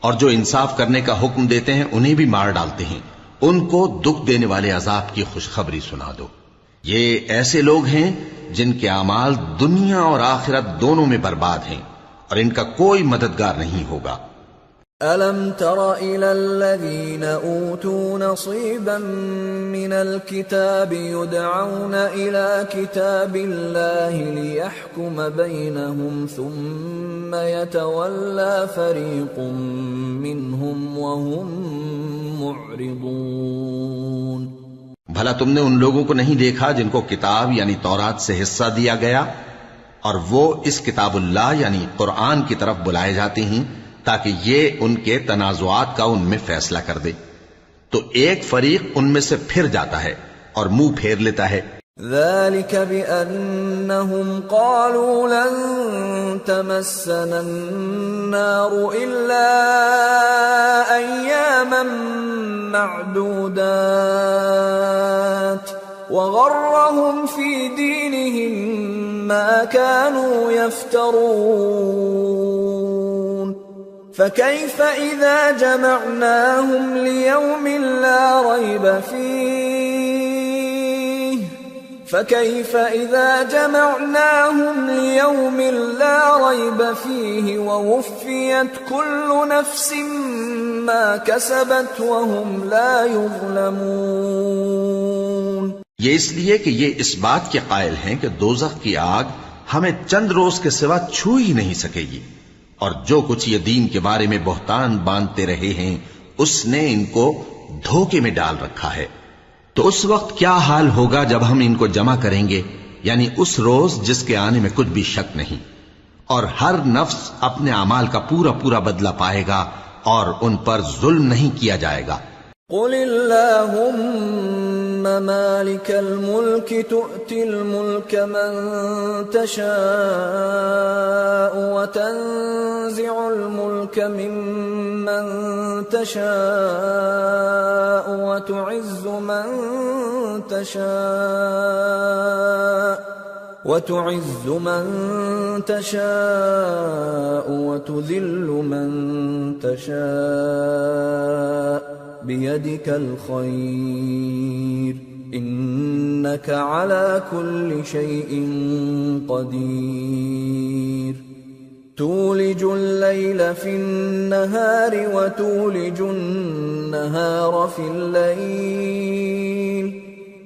اور جو انصاف کرنے کا حکم دیتے ہیں انہیں بھی مار ڈالتے ہیں، ان کو دکھ دینے والے عذاب کی خوشخبری سنا دو. یہ ایسے لوگ ہیں جن کے اعمال دنیا اور آخرت دونوں میں برباد ہیں اور ان کا کوئی مددگار نہیں ہوگا. أَلَمْ تَرَ إِلَى الَّذِينَ أُوتُوا نَصِيبًا مِنَ الْكِتَابِ يُدْعَوْنَ إِلَى كِتَابِ اللَّهِ لِيَحْكُمَ بَيْنَهُمْ ثُمَّ يَتَوَلَّى فَرِيقٌ مِّنْهُمْ وَهُمْ مُعْرِضُونَ. بھلا تم نے ان لوگوں کو نہیں دیکھا جن کو کتاب یعنی تورات سے حصہ دیا گیا اور وہ اس کتاب اللہ یعنی قرآن کی طرف بلائے جاتے ہیں تاکہ یہ ان کے تنازعات کا ان میں فیصلہ کر دے، تو ایک فریق ان میں سے پھر جاتا ہے اور منہ پھیر لیتا ہے. ذلك بأنهم قالوا لن تمسنا النار إلا أياما معدودات وغرهم في دينهم ما كانوا يفترون فكيف إذا جمعناهم ليوم لا ريب فيه ووفيت كل نفس ما كسبت وهم لا يظلمون. یہ اس لیے کہ یہ اس بات کے قائل ہیں کہ دوزخ کی آگ ہمیں چند روز کے سوا چھو ہی نہیں سکے گی، اور جو کچھ یہ دین کے بارے میں بہتان باندھتے رہے ہیں اس نے ان کو دھوکے میں ڈال رکھا ہے. تو اس وقت کیا حال ہوگا جب ہم ان کو جمع کریں گے، یعنی اس روز جس کے آنے میں کچھ بھی شک نہیں، اور ہر نفس اپنے اعمال کا پورا پورا بدلہ پائے گا اور ان پر ظلم نہیں کیا جائے گا. قل اللهم مالك الملك تؤتي الملك من تشاء وتنزع الملك ممن تشاء وتعز من تشاء وتذل من تشاء بيدك الخير إنك على كل شيء قدير. تولج الليل في النهار وتولج النهار في الليل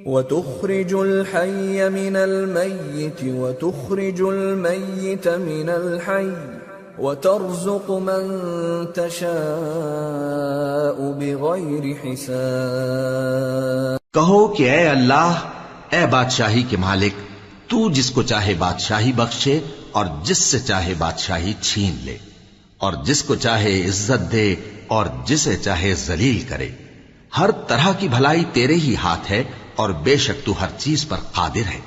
وتخرج الحي من الميت وتخرج الميت من الحي وترزق من تشاء بغیر حساب. کہو کہ اے اللہ، اے بادشاہی کے مالک، تو جس کو چاہے بادشاہی بخشے اور جس سے چاہے بادشاہی چھین لے، اور جس کو چاہے عزت دے اور جسے چاہے ذلیل کرے. ہر طرح کی بھلائی تیرے ہی ہاتھ ہے اور بے شک تو ہر چیز پر قادر ہے.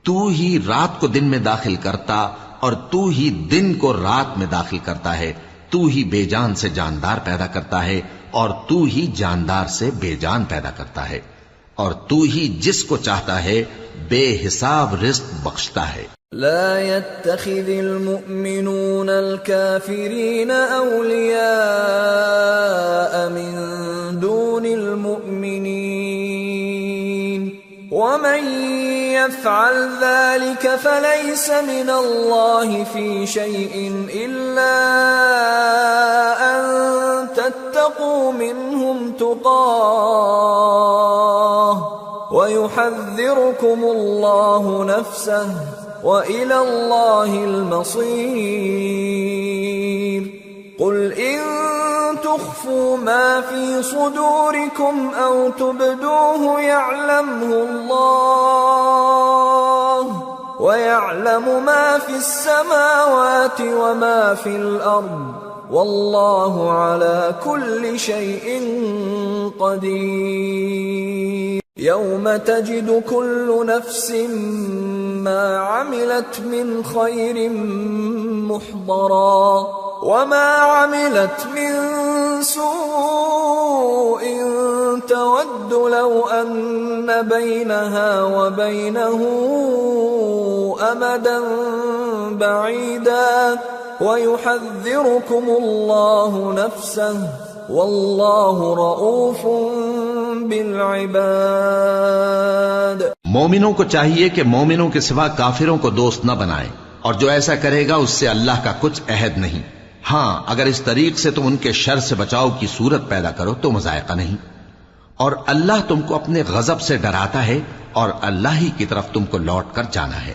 تو ہی رات کو دن میں داخل کرتا اور تو ہی دن کو رات میں داخل کرتا ہے. تو ہی بے جان سے جاندار پیدا کرتا ہے اور تو ہی جاندار سے بے جان پیدا کرتا ہے، اور تو ہی جس کو چاہتا ہے بے حساب رزق بخشتا ہے. لا يتخذ المؤمنون الكافرين أولياء من دون المؤمنين ومن يفعل ذلك فليس من الله في شيء إلا أن تتقوا منهم تقاه ويحذركم الله نفسه وإلى الله المصير. قل إن تخفوا ما في صدوركم أو تبدوه يعلمه الله ويعلم ما في السماوات وما في الأرض والله على كل شيء قدير. يوم تجد كل نفس ما عملت من خير محضرا وما عملت من سوء تود لو أن بينها وبينه أمدا بعيدا ويحذركم الله نفسه والله رؤوف بالعباد. مومنوں کو چاہیے کہ مومنوں کے سوا کافروں کو دوست نہ بنائیں، اور جو ایسا کرے گا اس سے اللہ کا کچھ عہد نہیں. ہاں، اگر اس طریق سے تم ان کے شر سے بچاؤ کی صورت پیدا کرو تو مذائقہ نہیں. اور اللہ تم کو اپنے غضب سے ڈراتا ہے اور اللہ ہی کی طرف تم کو لوٹ کر جانا ہے.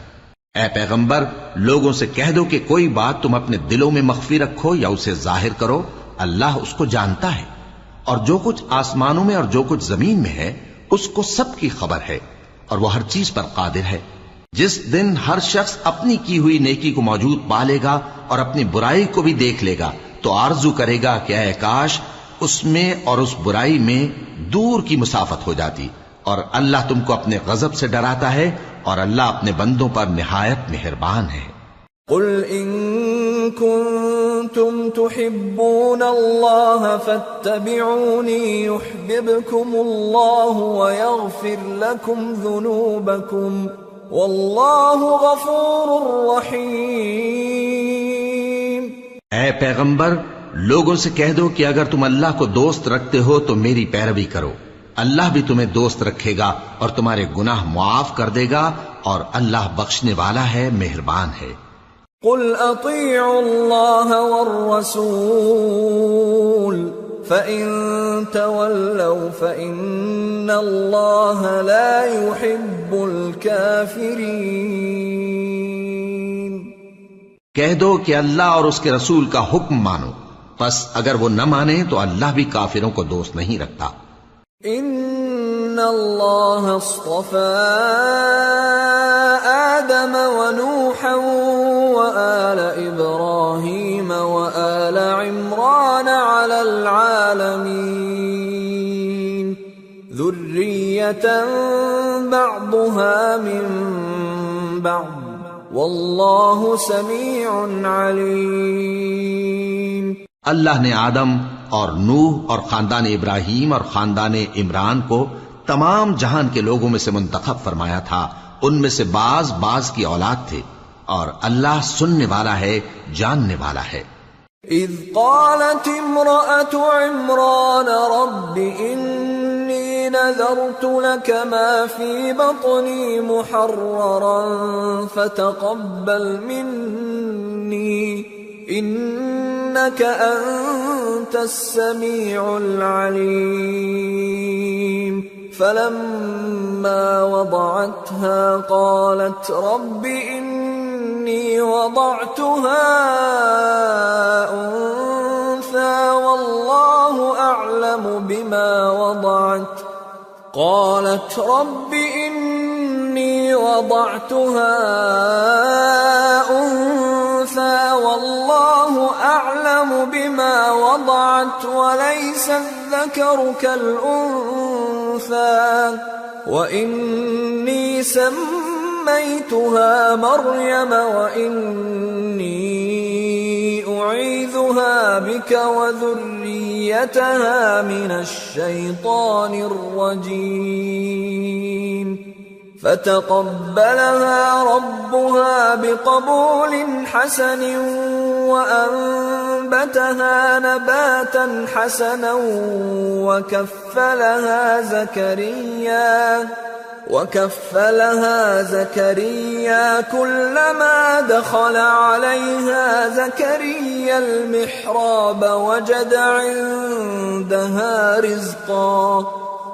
اے پیغمبر، لوگوں سے کہہ دو کہ کوئی بات تم اپنے دلوں میں مخفی رکھو یا اسے ظاہر کرو، اللہ اس کو جانتا ہے، اور جو کچھ آسمانوں میں اور جو کچھ زمین میں ہے اس کو سب کی خبر ہے، اور وہ ہر چیز پر قادر ہے. جس دن ہر شخص اپنی کی ہوئی نیکی کو موجود پا لے گا اور اپنی برائی کو بھی دیکھ لے گا تو آرزو کرے گا کہ اے کاش اس میں اور اس برائی میں دور کی مسافت ہو جاتی. اور اللہ تم کو اپنے غضب سے ڈراتا ہے اور اللہ اپنے بندوں پر نہایت مہربان ہے. قل ان كنتم تحبون الله فاتبعوني يحببكم الله ويغفر لكم ذنوبكم والله غفور رحيم. اے پیغمبر، لوگوں سے کہہ دو کہ اگر تم اللہ کو دوست رکھتے ہو تو میری پیروی کرو، اللہ بھی تمہیں دوست رکھے گا اور تمہارے گناہ معاف کر دے گا، اور اللہ بخشنے والا ہے، مہربان ہے۔ قل اطیعوا اللہ والرسول فَإِن تَوَلَّوْا فَإِنَّ اللَّهَ لَا يُحِبُّ الْكَافِرِينَ۔ کہہ دو کہ اللہ اور اس کے رسول کا حکم مانو، پس اگر وہ نہ مانے تو اللہ بھی کافروں کو دوست نہیں رکھتا۔ ان اللہ اصطفى آدم ونوحا وآل ابراہیم وآل عمران على العالمین ذریة بعضها من بعض واللہ سمیع علیم۔ اللہ نے آدم اور نوح اور خاندان ابراہیم اور خاندان عمران کو تمام جہان کے لوگوں میں سے منتخب فرمایا تھا، ان میں سے بعض کی اولاد تھے، اور اللہ سننے والا ہے، جاننے والا ہے۔ اذ قالت امرأة عمران رب انی نذرت لك ما في بطني محررا فتقبل مني انك انت السميع العليم فلما وضعتها قالت رب اني وضعتها انثى والله اعلم بما وضعت قالت رب اني وضعتها انثى والله اعلم بما وضعت وليس الذكر كالانثى واني سميتها مريم واني اعيذها بك وذريتها من الشيطان الرجيم فتقبلها ربها بقبول حسن وأنبتها نباتا حسنا وكفلها زكريا كلما دخل عليها زكريا المحراب وجد عندها رزقا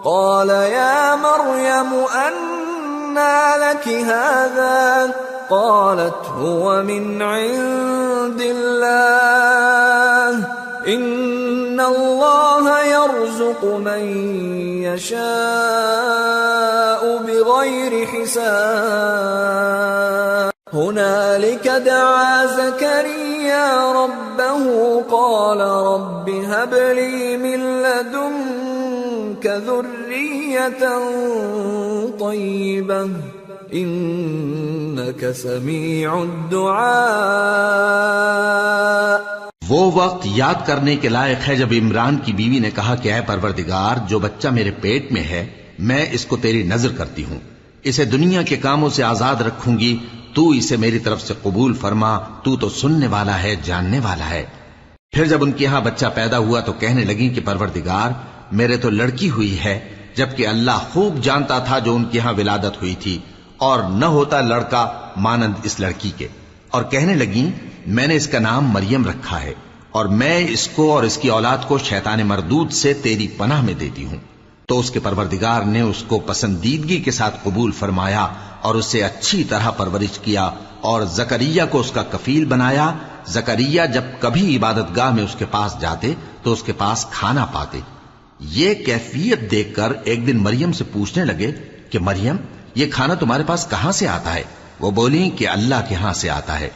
قال يا مريم أنى لك هذا قالت هو من عند الله إن الله يرزق من يشاء بغير حساب هنالك دعا زكريا ربه قال رب هب لي من لدنك ذرية طيبة انك سمیع الدعاء۔ وہ وقت یاد کرنے کے لائق ہے جب عمران کی بیوی نے کہا کہ اے پروردگار، جو بچہ میرے پیٹ میں ہے میں اس کو تیری نذر کرتی ہوں، اسے دنیا کے کاموں سے آزاد رکھوں گی، تو اسے میری طرف سے قبول فرما، تو سننے والا ہے، جاننے والا ہے۔ پھر جب ان کے ہاں بچہ پیدا ہوا تو کہنے لگی کہ پروردگار میرے تو لڑکی ہوئی ہے، جبکہ اللہ خوب جانتا تھا جو ان کے ہاں ولادت ہوئی تھی، اور نہ ہوتا لڑکا مانند اس لڑکی کے، اور کہنے لگیں میں نے اس کا نام مریم رکھا ہے، اور میں اس کو اور اس کی اولاد کو شیطان مردود سے تیری پناہ میں دیتی ہوں۔ تو اس کے پروردگار نے اس کو پسندیدگی کے ساتھ قبول فرمایا اور اسے اچھی طرح پرورش کیا، اور زکریا کو اس کا کفیل بنایا۔ زکریا جب کبھی عبادت گاہ میں اس کے پاس جاتے تو اس کے پاس کھانا پاتے۔ یہ کیفیت دیکھ کر ایک دن مریم سے پوچھنے لگے کہ مریم، یہ کھانا تمہارے پاس کہاں سے آتا ہے؟ وہ بولی کہ اللہ کے ہاں سے آتا ہے،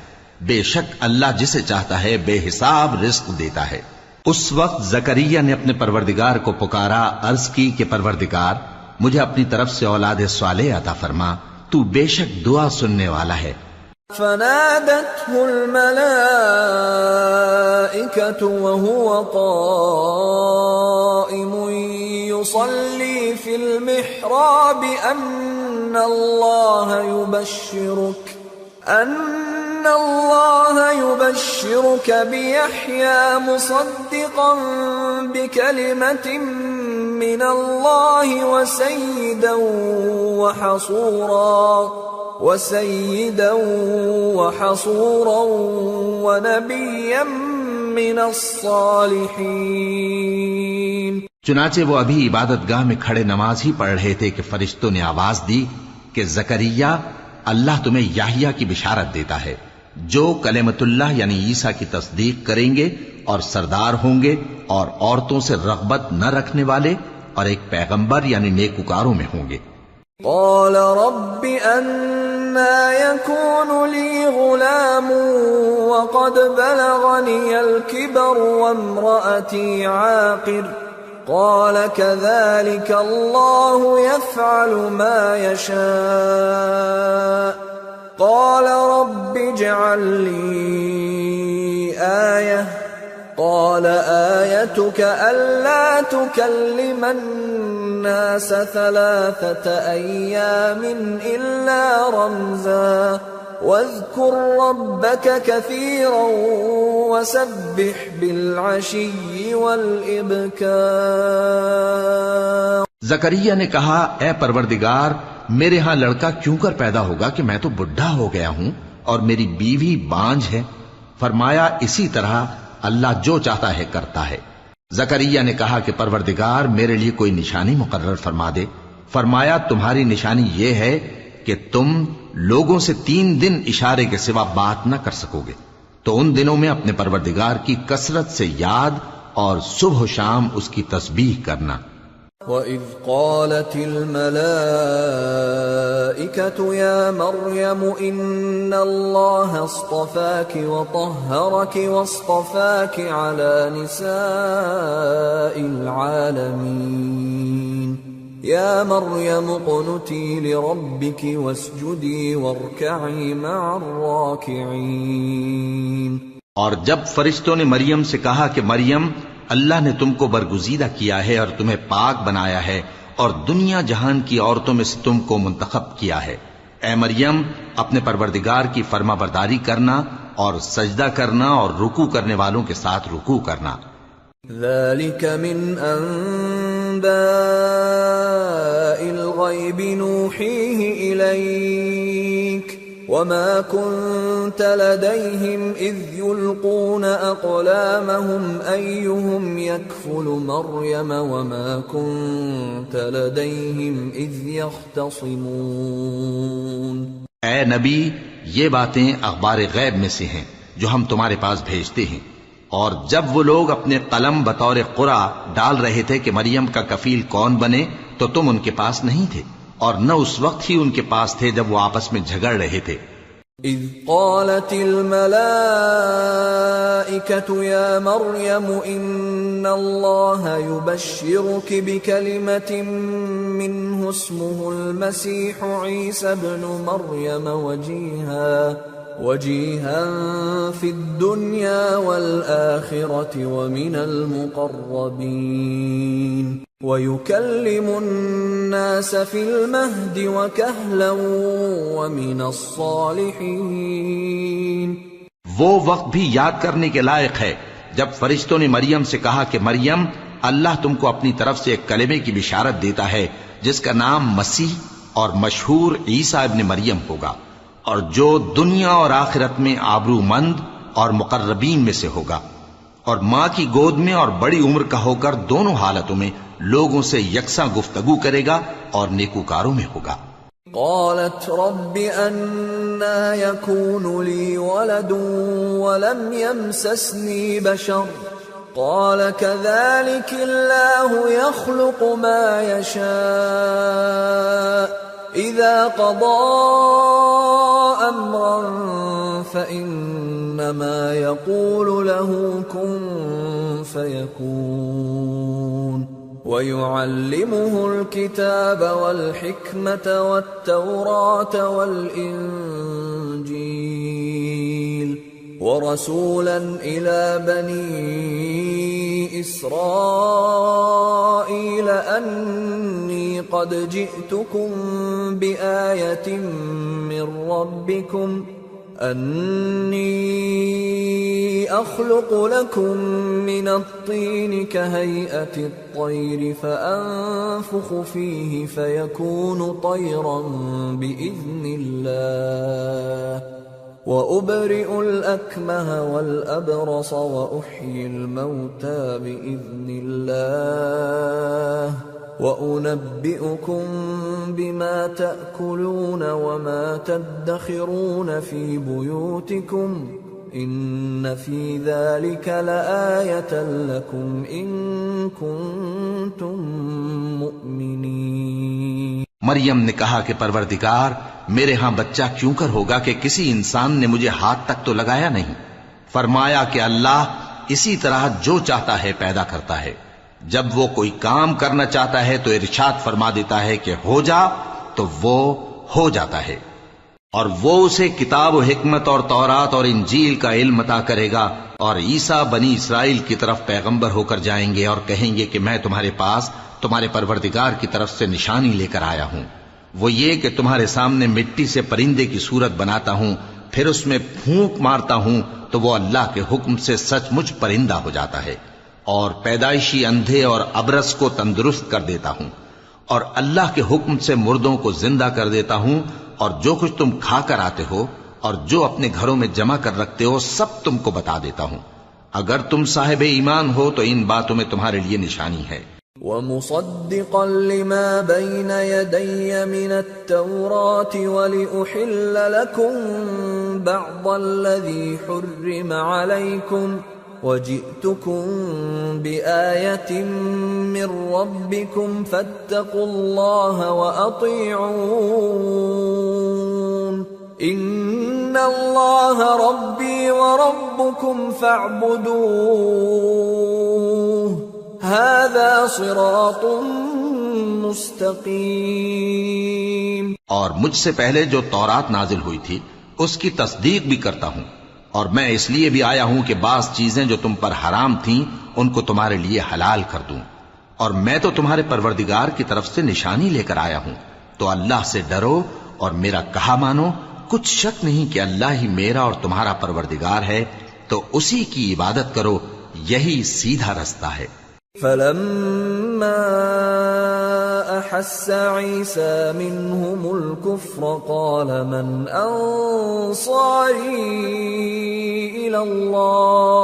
بے شک اللہ جسے چاہتا ہے بے حساب رزق دیتا ہے۔ اس وقت زکریا نے اپنے پروردگار کو پکارا، عرض کی کہ پروردگار مجھے اپنی طرف سے اولاد صالح عطا فرما، تو بے شک دعا سننے والا ہے۔ فنادته الملائكة وهو قائم يصلي في المحراب أن الله يبشرك بيحيى مصدقا بكلمة من الله وسيدا وحصورا ونبيا من الصالحين. چنانچہ وہ ابھی عبادت گاہ میں کھڑے نماز ہی پڑھ رہے تھے کہ فرشتوں نے آواز دی کہ زکریا، اللہ تمہیں یحییٰ کی بشارت دیتا ہے جو کلمۃ اللہ یعنی عیسیٰ کی تصدیق کریں گے اور سردار ہوں گے اور عورتوں سے رغبت نہ رکھنے والے اور ایک پیغمبر یعنی نیکوکاروں میں ہوں گے. قال رب أنا يكون لي غلام وقد بلغني الكبر وامرأتي عاقر قال كذلك الله يفعل ما يشاء قال رب اجعل لي آية قال آيتك ألا تكلم الناس 3 أيام إلا رمزا واذكر ربك كثيرا وسبح بالعشي والإبكار. زکریا نے کہا، اے پروردگار، میرے ہاں لڑکا کیوں کر پیدا ہوگا کہ میں تو بڈھا ہو گیا ہوں اور میری بیوی بانجھ ہے. فرمایا اسی طرح اللہ جو چاہتا ہے کرتا ہے. زکریا نے کہا کہ پروردگار میرے لیے کوئی نشانی مقرر فرما دے. فرمایا تمہاری نشانی یہ ہے کہ تم لوگوں سے 3 دن اشارے کے سوا بات نہ کر سکو گے، تو ان دنوں میں اپنے پروردگار کی کثرت سے یاد اور صبح و شام اس کی تسبیح کرنا. وَإِذْ قَالَتِ الْمَلَائِكَةُ يَا مَرْيَمُ إِنَّ اللَّهَ اصْطَفَاكِ وَطَهَّرَكِ وَاصْطَفَاكِ عَلَى نِسَاءِ الْعَالَمِينَ يَا مَرْيَمُ اقْنُتِي لِرَبِّكِ وَاسْجُدِي وَارْكَعِي مَعَ الرَّاكِعِينَ. اور جب فرشتوں نے مریم سے کہا کہ مریم، اللہ نے تم کو برگزیدہ کیا ہے اور تمہیں پاک بنایا ہے اور دنیا جہان کی عورتوں میں سے تم کو منتخب کیا ہے، اے مریم اپنے پروردگار کی فرما برداری کرنا اور سجدہ کرنا اور رکوع کرنے والوں کے ساتھ رکوع کرنا. ذَلِكَ مِنْ أَنْبَاءِ الْغَيْبِ نُوحِيهِ إِلَيْكَ وَمَا كُنْتَ لَدَيْهِمْ إِذْ يُلْقُونَ أَقْلَامَهُمْ أَيُّهُمْ يَكْفُلُ مَرْيَمَ وَمَا كُنْتَ لَدَيْهِمْ إِذْ يَخْتَصِمُونَ. اے نبی، یہ باتیں اخبار غیب میں سے ہیں جو ہم تمہارے پاس بھیجتے ہیں. اور جب وہ لوگ اپنے قلم بطور قرعہ ڈال رہے تھے کہ مریم کا کفیل کون بنے، تو تم ان کے پاس نہیں تھے اور نہ اس وقت ہی ان کے پاس تھے جب وہ آپس میں جھگڑ رہے تھے. اذ قالت الملائكة يا مريم ان الله يبشرك بكلمة منه اسمه المسيح عيسى ابن مريم وجيها في الدنيا والآخرة ومن المقربين وَيُكَلِّمُ النَّاسَ فِي الْمَهْدِ وَكَهْلًا وَمِنَ الصَّالِحِينَ. وہ وقت بھی یاد کرنے کے لائق ہے جب فرشتوں نے مریم سے کہا کہ مریم، اللہ تم کو اپنی طرف سے ایک کلمے کی بشارت دیتا ہے جس کا نام مسیح اور مشہور عیسیٰ ابن مریم ہوگا، اور جو دنیا اور آخرت میں آبرو مند اور مقربین میں سے ہوگا، اور ماں کی گود میں اور بڑی عمر کا ہو کر دونوں حالتوں میں لوگوں سے یکساں گفتگو کرے گا اور نیکوکاروں میں ہوگا. قالت رب أنا يكون لي ولد ولم يمسسني بشر قال كذلك الله يخلق ما يشاء إذا قضى أمرا فإنما يقول له كن فيكون. ويعلمه الكتاب والحكمة والتوراة والإنجيل ورسولا إلى بني إسرائيل أني قد جئتكم بآية من ربكم أني أخلق لكم من الطين كهيئة الطير فأنفخ فيه فيكون طيرا بإذن الله وأبرئ الأكمه والأبرص وأحيي الموتى بإذن الله وأنبئكم بما تأكلون وما تدخرون في بيوتكم إن في ذلك لآية لكم إن كنتم مؤمنين۔ مریم نے کہا کہ پروردگار میرے ہاں بچہ کیوں کر ہوگا کہ کسی انسان نے مجھے ہاتھ تک تو لگایا نہیں۔ فرمایا کہ اللہ اسی طرح جو چاہتا ہے پیدا کرتا ہے، جب وہ کوئی کام کرنا چاہتا ہے تو ارشاد فرما دیتا ہے کہ ہو جا تو وہ ہو جاتا ہے، اور وہ اسے کتاب و حکمت اور تورات اور انجیل کا علم عطا کرے گا، اور عیسیٰ بنی اسرائیل کی طرف پیغمبر ہو کر جائیں گے اور کہیں گے کہ میں تمہارے پاس تمہارے پروردگار کی طرف سے نشانی لے کر آیا ہوں، وہ یہ کہ تمہارے سامنے مٹی سے پرندے کی صورت بناتا ہوں، پھر اس میں پھونک مارتا ہوں تو وہ اللہ کے حکم سے سچ مچ پرندہ ہو جاتا ہے، اور پیدائشی اندھے اور ابرص کو تندرست کر دیتا ہوں، اور اللہ کے حکم سے مردوں کو زندہ کر دیتا ہوں، اور جو کچھ تم کھا کر آتے ہو اور جو اپنے گھروں میں جمع کر رکھتے ہو سب تم کو بتا دیتا ہوں۔ اگر تم صاحب ایمان ہو تو ان باتوں میں تمہارے لیے نشانی ہے۔ وَمُصَدِّقًا لِمَا بَيْنَ يَدَيَّ مِنَ التَّوْرَاةِ وَلِأُحِلَّ لَكُمْ بَعْضَ الَّذِي حُرِّمَ عَلَيْكُمْ وَجِئْتُكُمْ بِآيَةٍ مِّن رَّبِّكُمْ فَاتَّقُوا اللَّهَ وَأَطِيعُونِ إِنَّ اللَّهَ رَبِّي وَرَبُّكُمْ فَاعْبُدُوهُ هَذَا صِرَاطٌ مُسْتَقِيمٌ۔ اور مجھ سے پہلے جو تورات نازل ہوئی تھی اس کی تصدیق بھی کرتا ہوں، اور میں اس لیے بھی آیا ہوں کہ بعض چیزیں جو تم پر حرام تھیں ان کو تمہارے لیے حلال کر دوں، اور میں تو تمہارے پروردگار کی طرف سے نشانی لے کر آیا ہوں، تو اللہ سے ڈرو اور میرا کہا مانو۔ کچھ شک نہیں کہ اللہ ہی میرا اور تمہارا پروردگار ہے، تو اسی کی عبادت کرو، یہی سیدھا رستہ ہے۔ فَلَمَّا أَحَسَّ عِيسَى مِنْهُمُ الْكُفْرَ قَالَ مَنْ أَنصَارِي إِلَى اللَّهِ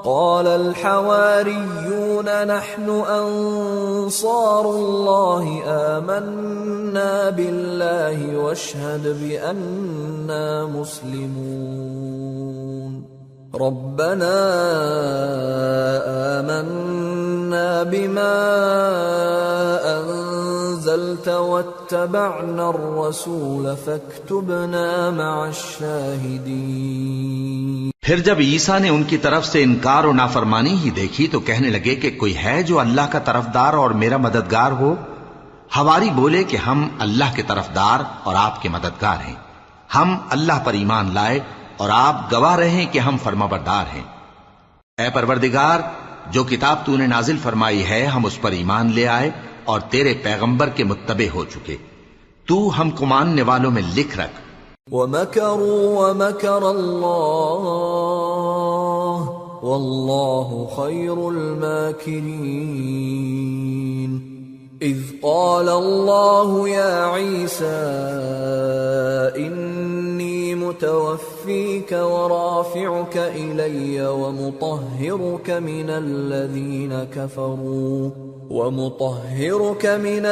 قَالَ الْحَوَارِيُّونَ نَحْنُ أَنصَارُ اللَّهِ آمَنَّا بِاللَّهِ وَاشْهَدْ بِأَنَّا مُسْلِمُونَ رَبَّنَا آمَنَّا بِمَا أَنزَلْتَ وَاتَّبَعْنَا الرَّسُولَ فَاكْتُبْنَا مَعَ الشَّاهِدِينَ۔ پھر جب عیسیٰ نے ان کی طرف سے انکار و نافرمانی ہی دیکھی تو کہنے لگے کہ کوئی ہے جو اللہ کا طرفدار اور میرا مددگار ہو؟ حواری بولے کہ ہم اللہ کے طرفدار اور آپ کے مددگار ہیں، ہم اللہ پر ایمان لائے اور آپ گواہ رہیں کہ ہم فرمانبردار ہیں۔ اے پروردگار، جو کتاب تو نے نازل فرمائی ہے ہم اس پر ایمان لے آئے اور تیرے پیغمبر کے متبع ہو چکے، تو ہم کو ماننے والوں میں لکھ رکھ۔ وَمَكَرُوا وَمَكَرَ اللَّهُ وَاللَّهُ خَيْرُ الْمَاكِرِينَ۔ إِذْ قَالَ اللَّهُ يَا عِيسَى إِنِّي مُتَوَفِّيكَ وَرَافِعُكَ إِلَيَّ وَمُطَهِّرُكَ مِنَ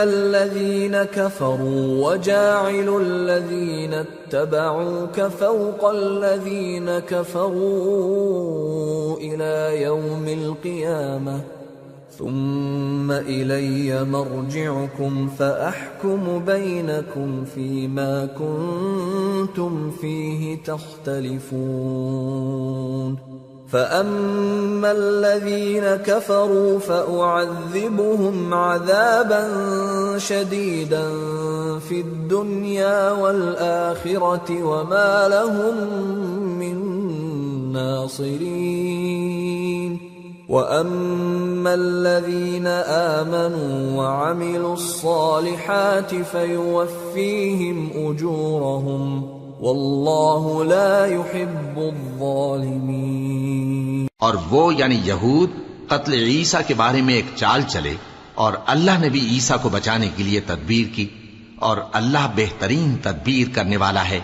الَّذِينَ كَفَرُوا وَجَاعِلُ الَّذِينَ اتَّبَعُوكَ فَوْقَ الَّذِينَ كَفَرُوا إِلَى يَوْمِ الْقِيَامَةِ ثُمَّ إِلَيَّ مَرْجِعُكُمْ فَأَحْكُمُ بَيْنَكُمْ فِيمَا كُنتُمْ فِيهِ تَخْتَلِفُونَ فَأَمَّا الَّذِينَ كَفَرُوا فَأُعَذِّبُهُمْ عَذَابًا شَدِيدًا فِي الدُّنْيَا وَالْآخِرَةِ وَمَا لَهُم مِّن نَّاصِرِينَ وَأَمَّا الَّذِينَ آمَنُوا وَعَمِلُوا الصَّالِحَاتِ فَيُوَفِّيهِمْ أُجُورَهُمْ واللہ لا يحب الظالمین۔ اور وہ یعنی یہود قتل عیسیٰ کے بارے میں ایک چال چلے، اور اللہ نے بھی عیسیٰ کو بچانے کے لیے تدبیر کی، اور اللہ بہترین تدبیر کرنے والا ہے۔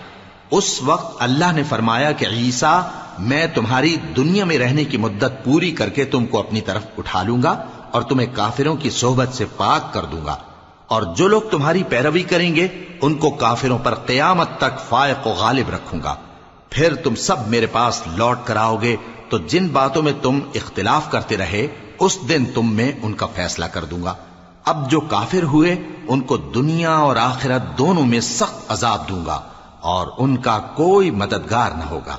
اس وقت اللہ نے فرمایا کہ عیسیٰ، میں تمہاری دنیا میں رہنے کی مدت پوری کر کے تم کو اپنی طرف اٹھا لوں گا اور تمہیں کافروں کی صحبت سے پاک کر دوں گا، اور جو لوگ تمہاری پیروی کریں گے ان کو کافروں پر قیامت تک فائق و غالب رکھوں گا۔ پھر تم سب میرے پاس لوٹ کر آؤ گے تو جن باتوں میں تم اختلاف کرتے رہے اس دن تم میں ان کا فیصلہ کر دوں گا۔ اب جو کافر ہوئے ان کو دنیا اور آخرت دونوں میں سخت عذاب دوں گا اور ان کا کوئی مددگار نہ ہوگا۔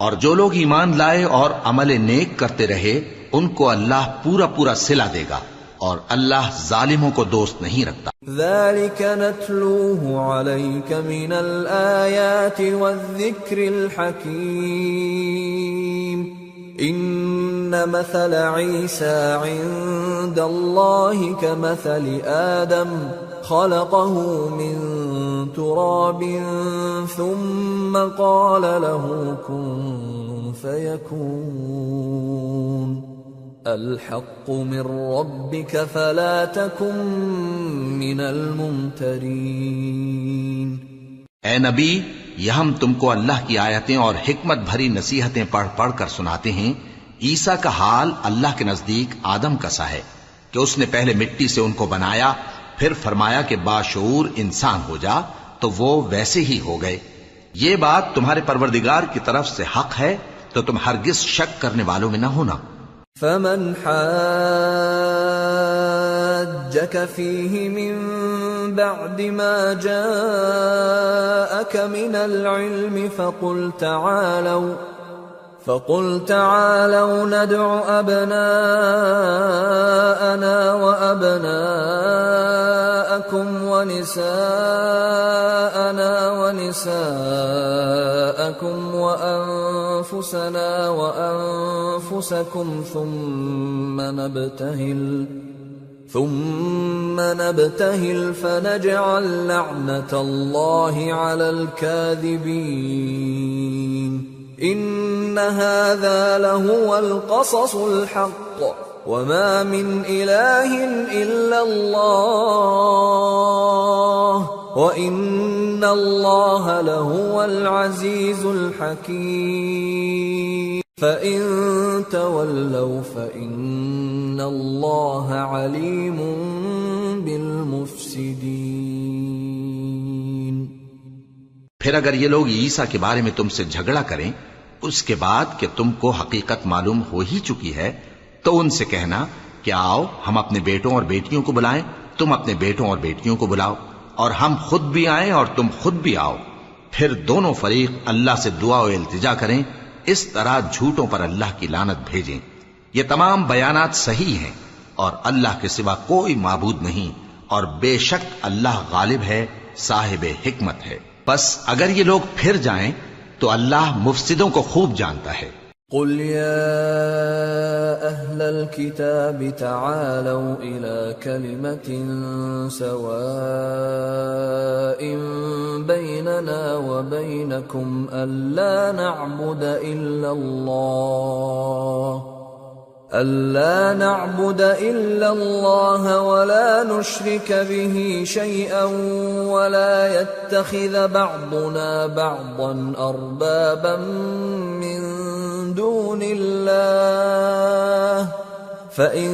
اور جو لوگ ایمان لائے اور عمل نیک کرتے رہے ان کو اللہ پورا پورا صلہ دے گا، اور اللہ ظالموں کو دوست نہیں رکھتا۔ ذلك نتلوه عليك من الآيات والذكر الحكيم إن مثل عيسى عند الله كمثل آدم خلقه من تراب ثم قال له كن فيكون الحق من ربك فلا تكن من الممترين۔ اے نبی، یہ ہم تم کو اللہ کی آیتیں اور حکمت بھری نصیحتیں پڑھ پڑھ کر سناتے ہیں۔ عیسیٰ کا حال اللہ کے نزدیک آدم کا سا ہے کہ اس نے پہلے مٹی سے ان کو بنایا، پھر فرمایا کہ باشعور انسان ہو جا، تو وہ ویسے ہی ہو گئے۔ یہ بات تمہارے پروردگار کی طرف سے حق ہے، تو تم ہرگز شک کرنے والوں میں نہ ہونا۔ فمن حاجك فيه من بعد ما جاءك من العلم فقل تعالوا ندع أبناءنا وأبناءكم ونساءنا ونساءكم وأنفسنا وأنفسكم ثم نبتهل فنجعل لعنة الله على الكاذبين إن هذا لهو القصص الحق وما من إله إلا الله وإن الله لهو العزيز الحكيم فإن تولوا فإن الله عليم بالمفسدين۔ پھر اگر یہ لوگ عیسیٰ کے بارے میں تم سے جھگڑا کریں اس کے بعد کہ تم کو حقیقت معلوم ہو ہی چکی ہے، تو ان سے کہنا کہ آؤ ہم اپنے بیٹوں اور بیٹیوں کو بلائیں، تم اپنے بیٹوں اور بیٹیوں کو بلاؤ، اور ہم خود بھی آئیں اور تم خود بھی آؤ، پھر دونوں فریق اللہ سے دعا و التجا کریں، اس طرح جھوٹوں پر اللہ کی لعنت بھیجیں۔ یہ تمام بیانات صحیح ہیں، اور اللہ کے سوا کوئی معبود نہیں، اور بے شک اللہ غالب ہے، صاحب حکمت ہے۔ بس اگر یہ لوگ پھر جائیں تو اللہ مفسدوں کو خوب جانتا ہے۔ قل يا أهل الكتاب تعالوا إلى كلمة سواء بيننا وبينكم ألا نعبد إلا الله ولا نشرك به شيئا ولا يتخذ بعضنا بعضا أربابا من دون الله فإن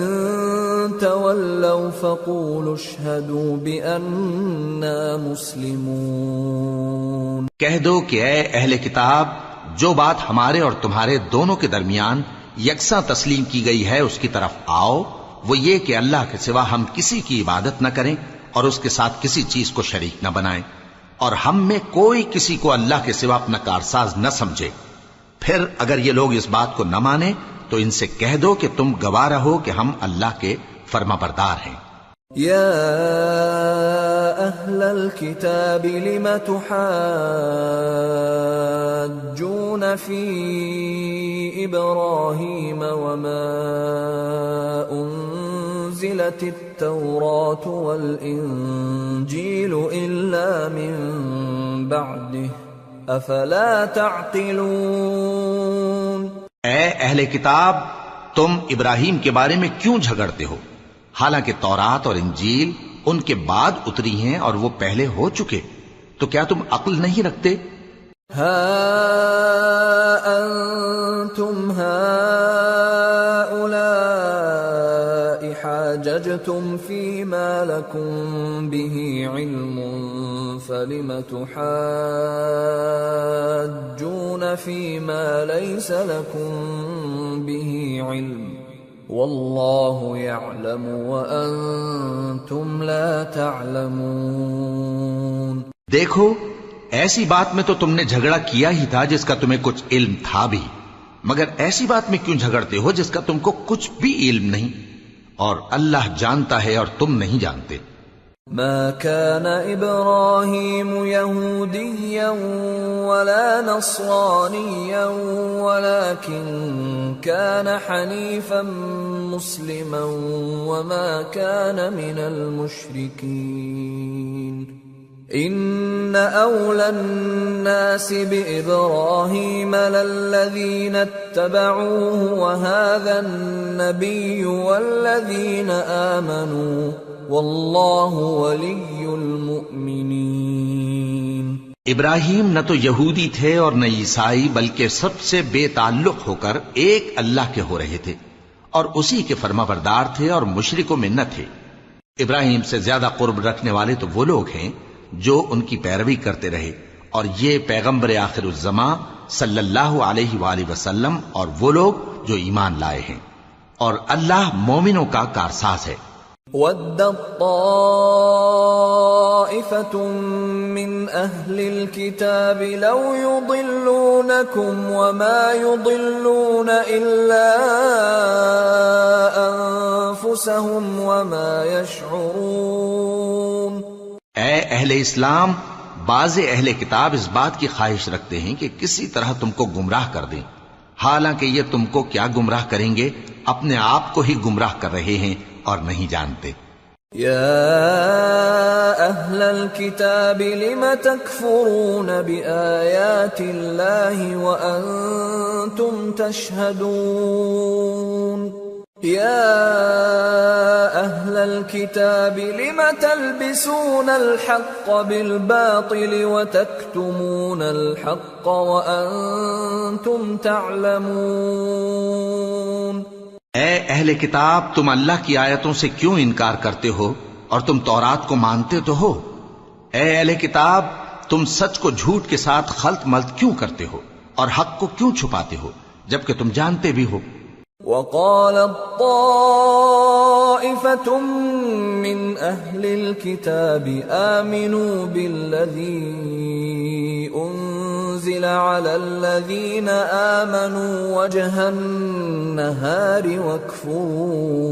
تولوا فقولوا اشهدوا بأننا مسلمون۔ کہہ دو کہ اے اہل کتاب، جو بات ہمارے اور تمہارے دونوں کے درمیان یکساں تسلیم کی گئی ہے اس کی طرف آؤ، وہ یہ کہ اللہ کے سوا ہم کسی کی عبادت نہ کریں اور اس کے ساتھ کسی چیز کو شریک نہ بنائیں، اور ہم میں کوئی کسی کو اللہ کے سوا اپنا کارساز نہ سمجھے۔ پھر اگر یہ لوگ اس بات کو نہ مانیں تو ان سے کہہ دو کہ تم گواہ رہو کہ ہم اللہ کے فرما بردار ہیں۔ يا أهل الكتاب لم تحاجون في إبراهيم وما أنزلت التوراة والإنجيل إلا من بعده افلا تعقلون. اے اہل کتاب، تم ابراہیم کے بارے میں کیوں جھگڑتے ہو، حالانکہ تورات اور انجیل ان کے بعد اتری ہیں اور وہ پہلے ہو چکے، تو کیا تم عقل نہیں رکھتے؟ ہا انتم هؤلاء حاججتم فيما لكم به علم فلم تحاجون فيما ليس لكم به علم والله يعلم وأنتم لا تعلمون. دیکھو، ایسی بات میں تو تم نے جھگڑا کیا ہی تھا جس کا تمہیں کچھ علم تھا بھی، مگر ایسی بات میں کیوں جھگڑتے ہو جس کا تم کو کچھ بھی علم نہیں، اور اللہ جانتا ہے اور تم نہیں جانتے. ما كان إبراهيم يهوديا ولا نصرانيا ولكن كان حنيفا مسلما وما كان من المشركين. إن أولى الناس بإبراهيم للذين اتبعوه وهذا النبي والذين آمنوا واللہ ولی المؤمنین. ابراہیم نہ تو یہودی تھے اور نہ عیسائی، بلکہ سب سے بے تعلق ہو کر ایک اللہ کے ہو رہے تھے اور اسی کے فرمانبردار تھے اور مشرکوں میں نہ تھے. ابراہیم سے زیادہ قرب رکھنے والے تو وہ لوگ ہیں جو ان کی پیروی کرتے رہے، اور یہ پیغمبر آخر الزماں صلی اللہ علیہ وآلہ وسلم اور وہ لوگ جو ایمان لائے ہیں، اور اللہ مومنوں کا کارساز ہے. وَدَّت طَّائِفَةٌ مِّنْ أَهْلِ الْكِتَابِ لَوْ يُضِلُّونَكُمْ وَمَا يُضِلُّونَ إِلَّا أَنفُسَهُمْ وَمَا يَشْعُرُونَ. اے اہل اسلام، بعض اہل کتاب اس بات کی خواہش رکھتے ہیں کہ کسی طرح تم کو گمراہ کر دیں، حالانکہ یہ تم کو کیا گمراہ کریں گے، اپنے آپ کو ہی گمراہ کر رہے ہیں اور نہیں جانتے. یا اہل الکتاب لم تکفرون بآیات اللہ وانتم تشہدون. یا اہل الکتاب لم تلبسون الحق بالباطل وتکتمون الحق وانتم تعلمون. اے اہل کتاب، تم اللہ کی آیتوں سے کیوں انکار کرتے ہو اور تم تورات کو مانتے تو ہو؟ اے اہل کتاب، تم سچ کو جھوٹ کے ساتھ خلط ملط کیوں کرتے ہو اور حق کو کیوں چھپاتے ہو جبکہ تم جانتے بھی ہو؟ وَقَالَتْ طَائِفَةٌ مِّنْ أَهْلِ الْكِتَابِ آمِنُوا بِالَّذِي أُنزِلَ عَلَى الَّذِينَ آمَنُوا وَجْهَ النَّهَارِ وَاكْفُرُوا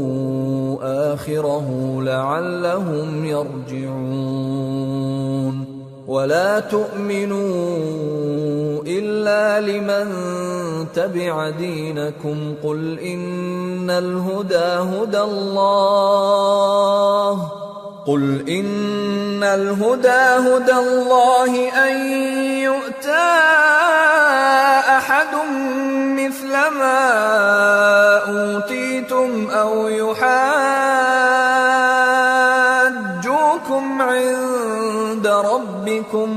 آخِرَهُ لَعَلَّهُمْ يَرْجِعُونَ. وَلَا تُؤْمِنُوا إِلَّا لِمَن تَبِعَ دِينَكُمْ قُلْ إِنَّ الْهُدَى هُدَى اللَّهِ أَن يُؤْتَى أَحَدٌ مِّثْلَ مَا أُوتِيتُمْ أَوْ يُحَاجُّوكُمْ عِندَ رَبِّكُمْ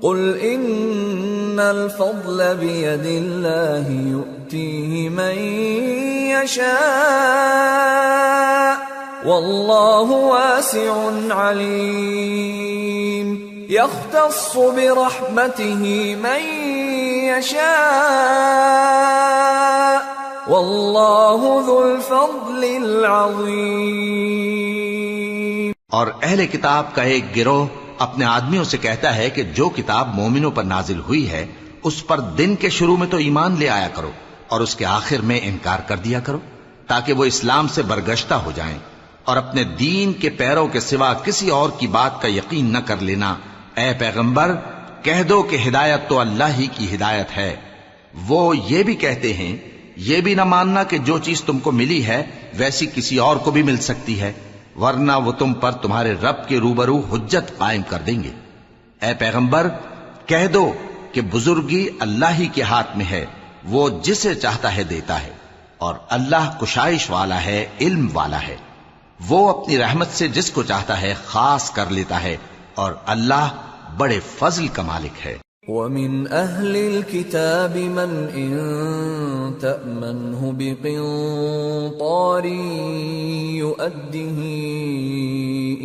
قُلْ إِنَّ الْفَضْلَ بِيَدِ اللَّهِ يُؤْتِيهِ مَن يَشَاءُ وَاللَّهُ وَاسِعٌ عَلِيمٌ. يَخْتَصُّ بِرَحْمَتِهِ مَن يَشَاءُ وَاللَّهُ ذُو الْفَضْلِ الْعَظِيمِ. اور اہل کتاب کا ایک گروہ اپنے آدمیوں سے کہتا ہے کہ جو کتاب مومنوں پر نازل ہوئی ہے اس پر دن کے شروع میں تو ایمان لے آیا کرو اور اس کے آخر میں انکار کر دیا کرو تاکہ وہ اسلام سے برگشتہ ہو جائیں، اور اپنے دین کے پیروں کے سوا کسی اور کی بات کا یقین نہ کر لینا. اے پیغمبر، کہہ دو کہ ہدایت تو اللہ ہی کی ہدایت ہے. وہ یہ بھی کہتے ہیں، یہ بھی نہ ماننا کہ جو چیز تم کو ملی ہے ویسی کسی اور کو بھی مل سکتی ہے، ورنہ وہ تم پر تمہارے رب کے روبرو حجت قائم کر دیں گے. اے پیغمبر، کہہ دو کہ بزرگی اللہ ہی کے ہاتھ میں ہے، وہ جسے چاہتا ہے دیتا ہے، اور اللہ کشائش والا ہے، علم والا ہے، وہ اپنی رحمت سے جس کو چاہتا ہے خاص کر لیتا ہے، اور اللہ بڑے فضل کا مالک ہے۔ وَمِنْ أَهْلِ الْكِتَابِ مَنْ إِنْ تَأْمَنْهُ بِقِنْطَارٍ يُؤَدِّهِ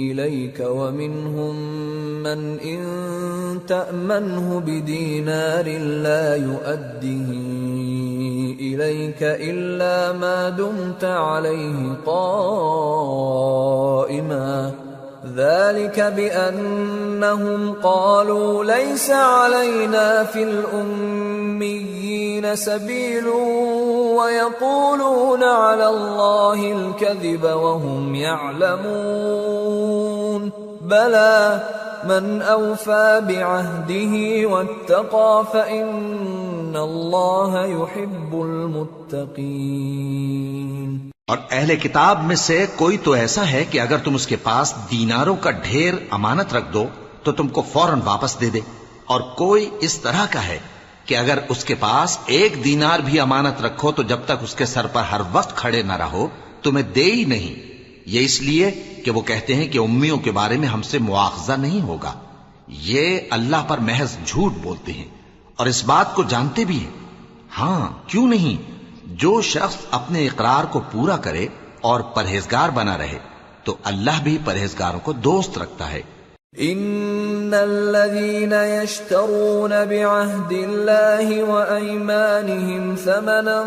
إِلَيْكَ وَمِنْهُمْ مَنْ إِنْ تَأْمَنْهُ بِدِينَارٍ لَا يُؤَدِّهِ إِلَيْكَ إِلَّا مَا دُمْتَ عَلَيْهِ قَائِمًا ذلك بأنهم قالوا ليس علينا في الأميين سبيل ويقولون على الله الكذب وهم يعلمون بلى من أوفى بعهده واتقى فإن الله يحب المتقين۔ اور اہل کتاب میں سے کوئی تو ایسا ہے کہ اگر تم اس کے پاس دیناروں کا ڈھیر امانت رکھ دو تو تم کو فوراً واپس دے دے، اور کوئی اس طرح کا ہے کہ اگر اس کے پاس 1 دینار بھی امانت رکھو تو جب تک اس کے سر پر ہر وقت کھڑے نہ رہو تمہیں دے ہی نہیں، یہ اس لیے کہ وہ کہتے ہیں کہ امیوں کے بارے میں ہم سے مواخذہ نہیں ہوگا۔ یہ اللہ پر محض جھوٹ بولتے ہیں اور اس بات کو جانتے بھی ہیں۔ ہاں کیوں نہیں، جو شخص اپنے اقرار کو پورا کرے اور پرہیزگار بنا رہے تو اللہ بھی پرہیزگاروں کو دوست رکھتا ہے۔ ان الذين يشترون بعهد الله وايمانهم ثمنا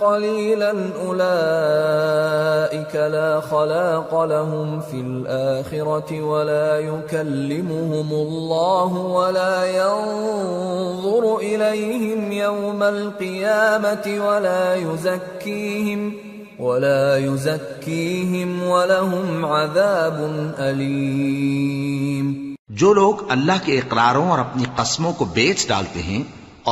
قليلا اولئك لا خلاق لهم في الاخره ولا يكلمهم الله ولا ينظر اليهم يوم القيامه ولا يزكيهم ولهم عذاب أليم۔ جو لوگ اللہ کے اقراروں اور اپنی قسموں کو بیچ ڈالتے ہیں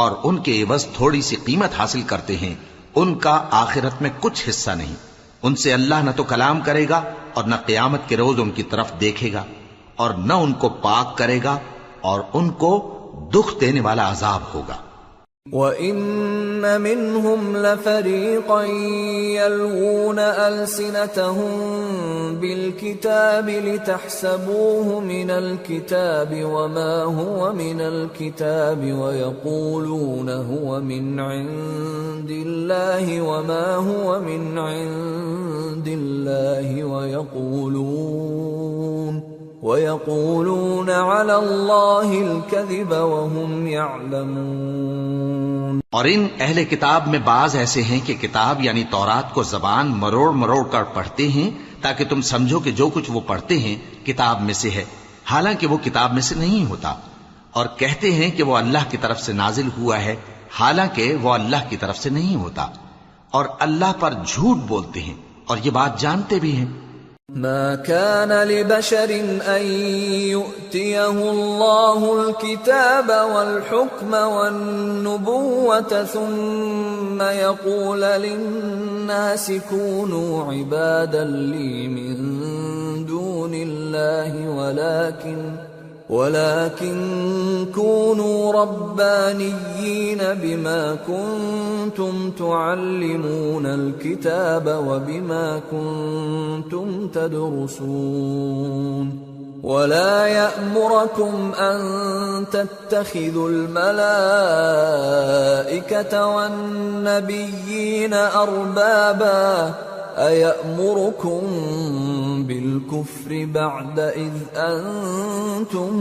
اور ان کے عوض تھوڑی سی قیمت حاصل کرتے ہیں، ان کا آخرت میں کچھ حصہ نہیں، ان سے اللہ نہ تو کلام کرے گا اور نہ قیامت کے روز ان کی طرف دیکھے گا، اور نہ ان کو پاک کرے گا، اور ان کو دکھ دینے والا عذاب ہوگا۔ وَإِنَّ مِنْهُمْ لَفَرِيقًا يَلْوُونَ أَلْسِنَتَهُمْ بِالْكِتَابِ لِتَحْسَبُوهُ مِنَ الْكِتَابِ وَمَا هُوَ مِنَ الْكِتَابِ وَيَقُولُونَ هُوَ مِنْ عِنْدِ اللَّهِ وَمَا هُوَ مِنْ عِنْدِ اللَّهِ وَيَقُولُونَ عَلَى اللَّهِ الْكَذِبَ وَهُمْ يَعْلَمُونَ۔ اور ان اہل کتاب میں بعض ایسے ہیں کہ کتاب یعنی تورات کو زبان مروڑ مروڑ کر پڑھتے ہیں تاکہ تم سمجھو کہ جو کچھ وہ پڑھتے ہیں کتاب میں سے ہے، حالانکہ وہ کتاب میں سے نہیں ہوتا، اور کہتے ہیں کہ وہ اللہ کی طرف سے نازل ہوا ہے، حالانکہ وہ اللہ کی طرف سے نہیں ہوتا، اور اللہ پر جھوٹ بولتے ہیں اور یہ بات جانتے بھی ہیں۔ ما كان لبشر أن يؤتيه الله الكتاب والحكم والنبوة ثم يقول للناس كونوا عبادا لي من دون الله ولكن كونوا ربانيين بما كنتم تعلمون الكتاب وبما كنتم تدرسون ولا يأمركم أن تتخذوا الملائكة والنبيين أربابا أَيَأْمُرُكُمْ بِالْكُفْرِ بَعْدَ إِذْ أَنْتُمْ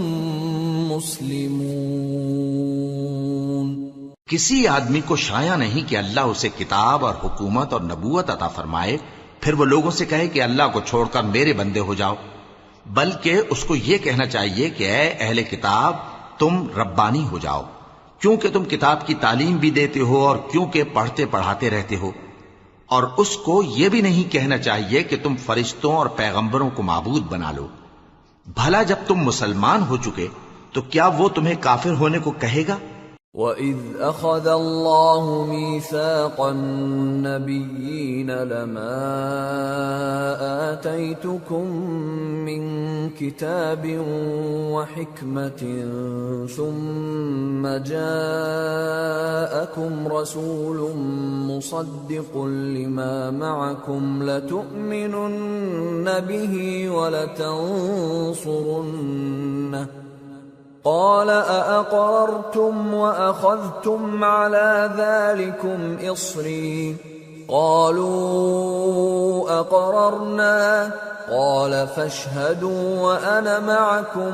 مُسْلِمُونَ۔ کسی آدمی کو شایع نہیں کہ اللہ اسے کتاب اور حکومت اور نبوت عطا فرمائے پھر وہ لوگوں سے کہے کہ اللہ کو چھوڑ کر میرے بندے ہو جاؤ، بلکہ اس کو یہ کہنا چاہیے کہ اے اہل کتاب تم ربانی ہو جاؤ، کیونکہ تم کتاب کی تعلیم بھی دیتے ہو اور کیونکہ پڑھتے پڑھاتے رہتے ہو، اور اس کو یہ بھی نہیں کہنا چاہیے کہ تم فرشتوں اور پیغمبروں کو معبود بنا لو۔ بھلا جب تم مسلمان ہو چکے تو کیا وہ تمہیں کافر ہونے کو کہے گا؟ وَإِذْ أَخَذَ اللَّهُ مِيثَاقَ النَّبِيِّينَ لَمَا آتَيْتُكُم مِّن كِتَابٍ وَحِكْمَةٍ ثُمَّ جَاءَكُمْ رَسُولٌ مُّصَدِّقٌ لِّمَا مَعَكُمْ لَتُؤْمِنُنَّ بِهِ وَلَتَنصُرُنَّهُ قال أأقررتم وأخذتم على ذلكم إصري قالوا أقررنا قال فاشهدوا وأنا معكم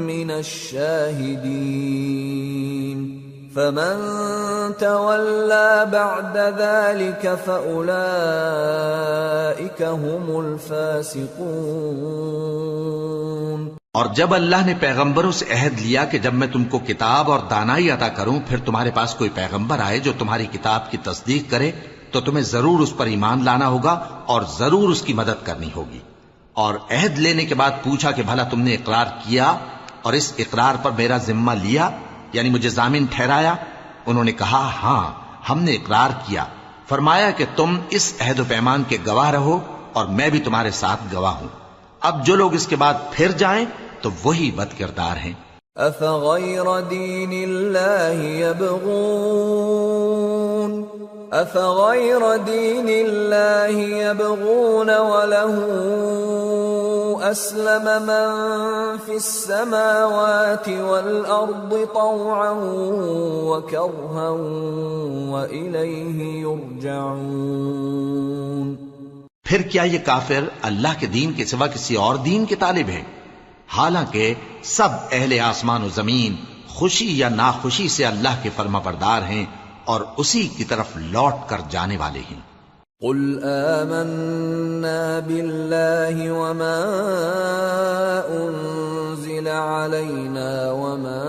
من الشاهدين فمن تولى بعد ذلك فأولئك هم الفاسقون۔ اور جب اللہ نے پیغمبروں سے عہد لیا کہ جب میں تم کو کتاب اور دانائی عطا کروں پھر تمہارے پاس کوئی پیغمبر آئے جو تمہاری کتاب کی تصدیق کرے تو تمہیں ضرور اس پر ایمان لانا ہوگا اور ضرور اس کی مدد کرنی ہوگی۔ اور عہد لینے کے بعد پوچھا کہ بھلا تم نے اقرار کیا اور اس اقرار پر میرا ذمہ لیا، یعنی مجھے ضامن ٹھہرایا؟ انہوں نے کہا ہاں ہم نے اقرار کیا۔ فرمایا کہ تم اس عہد و پیمان کے گواہ رہو اور میں بھی تمہارے ساتھ گواہ ہوں۔ اب جو لوگ اس کے بعد پھر جائیں تو وہی بد کردار ہیں۔ أفغير دين الله يبغون وله أسلم من في السماوات والأرض طوعا وكرها وإليه يرجعون۔ پھر کیا یہ کافر اللہ کے دین کے سوا کسی اور دین کے طالب ہیں؟ حالانکہ سب اہل آسمان و زمین خوشی یا ناخوشی سے اللہ کے فرما بردار ہیں اور اسی کی طرف لوٹ کر جانے والے ہیں۔ قل آمنا بالله وما أنزل علينا وما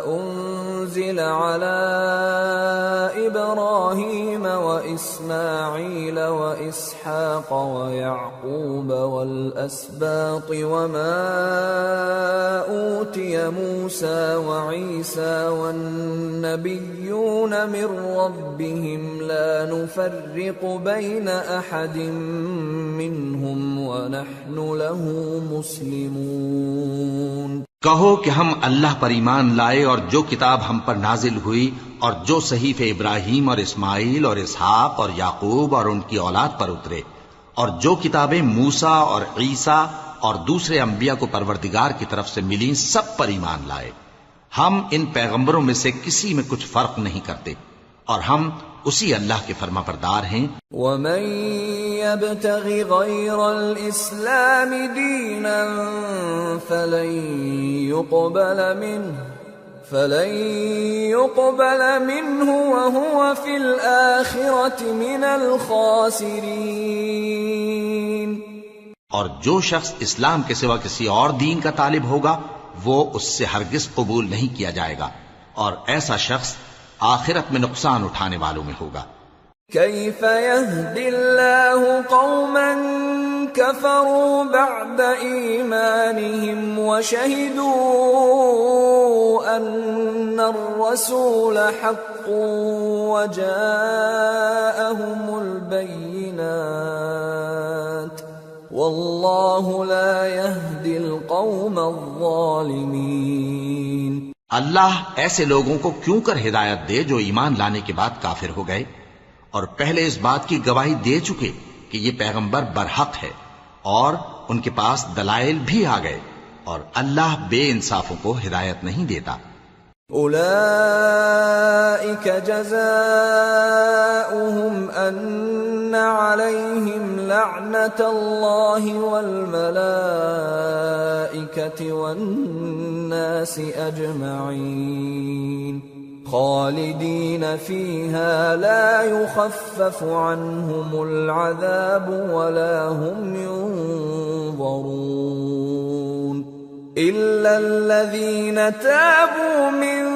أنزل على إبراهيم وإسماعيل وإسحاق ويعقوب والأسباط وما أوتي موسى وعيسى والنبيون من ربهم لا نفرق بين أحد منهم ونحن له مسلمون۔ کہو کہ ہم اللہ پر ایمان لائے اور جو کتاب ہم پر نازل ہوئی اور جو صحیفے ابراہیم اور اسماعیل اور اسحاق اور یعقوب اور ان کی اولاد پر اترے اور جو کتابیں موسیٰ اور عیسیٰ اور دوسرے انبیاء کو پروردگار کی طرف سے ملیں سب پر ایمان لائے۔ ہم ان پیغمبروں میں سے کسی میں کچھ فرق نہیں کرتے اور ہم اسی اللہ کے فرما بردار ہیں۔ وَمَن يَبْتَغِ غَيْرَ الْإِسْلَامِ دِينًا فَلَن يُقْبَلَ مِنْهُ وَهُوَ فِي الْآخِرَةِ مِنَ الْخَاسِرِينَ۔ اور جو شخص اسلام کے سوا کسی اور دین کا طالب ہوگا وہ اس سے ہرگز قبول نہیں کیا جائے گا اور ایسا شخص آخرت میں نقصان اٹھانے والوں میں ہوگا۔ كيف يهدي الله قوما كفروا بعد إيمانهم وشهدوا أن الرسول حق وجاءهم البينات والله لا يهدي القوم الظالمين۔ اللہ ایسے لوگوں کو کیوں کر ہدایت دے جو ایمان لانے کے بعد کافر ہو گئے اور پہلے اس بات کی گواہی دے چکے کہ یہ پیغمبر برحق ہے اور ان کے پاس دلائل بھی آ گئے، اور اللہ بے انصافوں کو ہدایت نہیں دیتا۔ أولئك جزاؤهم أن عليهم لعنة الله والملائكة والناس أجمعين خالدين فيها لا يخفف عنهم العذاب ولا هم ينظرون إلا الذين تابوا من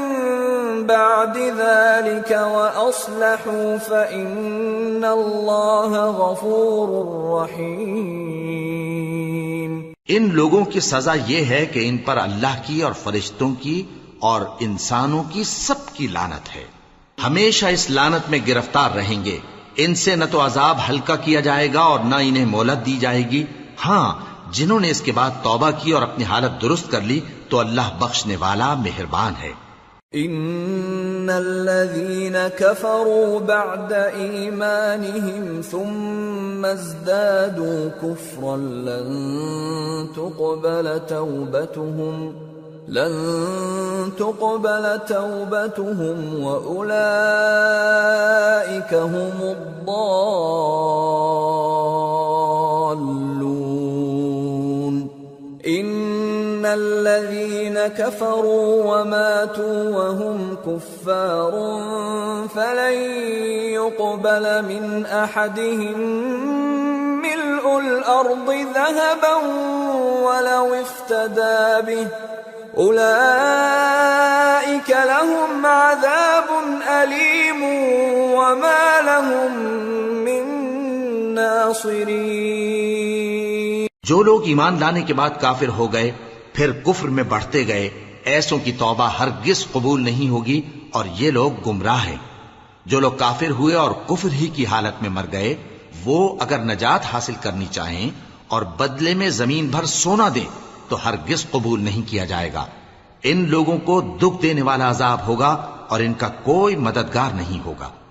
بعد ذلك وأصلحوا فإن الله غفور رحيم۔ ان لوگوں کی سزا یہ ہے کہ ان پر اللہ کی اور فرشتوں کی اور انسانوں کی سب کی لعنت ہے، ہمیشہ اس لعنت میں گرفتار رہیں گے۔ ان سے نہ تو عذاب ہلکا کیا جائے گا اور نہ انہیں مہلت دی جائے گی۔ ہاں، جنہوں نے اس کے بعد توبہ کی اور اپنی حالت درست کر لی تو اللہ بخشنے والا مہربان ہے۔ ان الذين كفروا بعد ايمانهم ثم ازدادوا كفرا لن تقبل توبتهم واولئك هم الضالون۔ ان الذين كفروا وماتوا وهم كفار فلن يقبل من احدهم ملء الارض ذهبا ولو افتدى به اولئك لهم عذاب اليم وما لهم من ناصرين۔ جو لوگ ایمان لانے کے بعد کافر ہو گئے پھر کفر میں بڑھتے گئے، ایسوں کی توبہ ہرگز قبول نہیں ہوگی اور یہ لوگ گمراہ ہیں۔ جو لوگ کافر ہوئے اور کفر ہی کی حالت میں مر گئے، وہ اگر نجات حاصل کرنی چاہیں اور بدلے میں زمین بھر سونا دیں تو ہرگز قبول نہیں کیا جائے گا۔ ان لوگوں کو دکھ دینے والا عذاب ہوگا اور ان کا کوئی مددگار نہیں ہوگا۔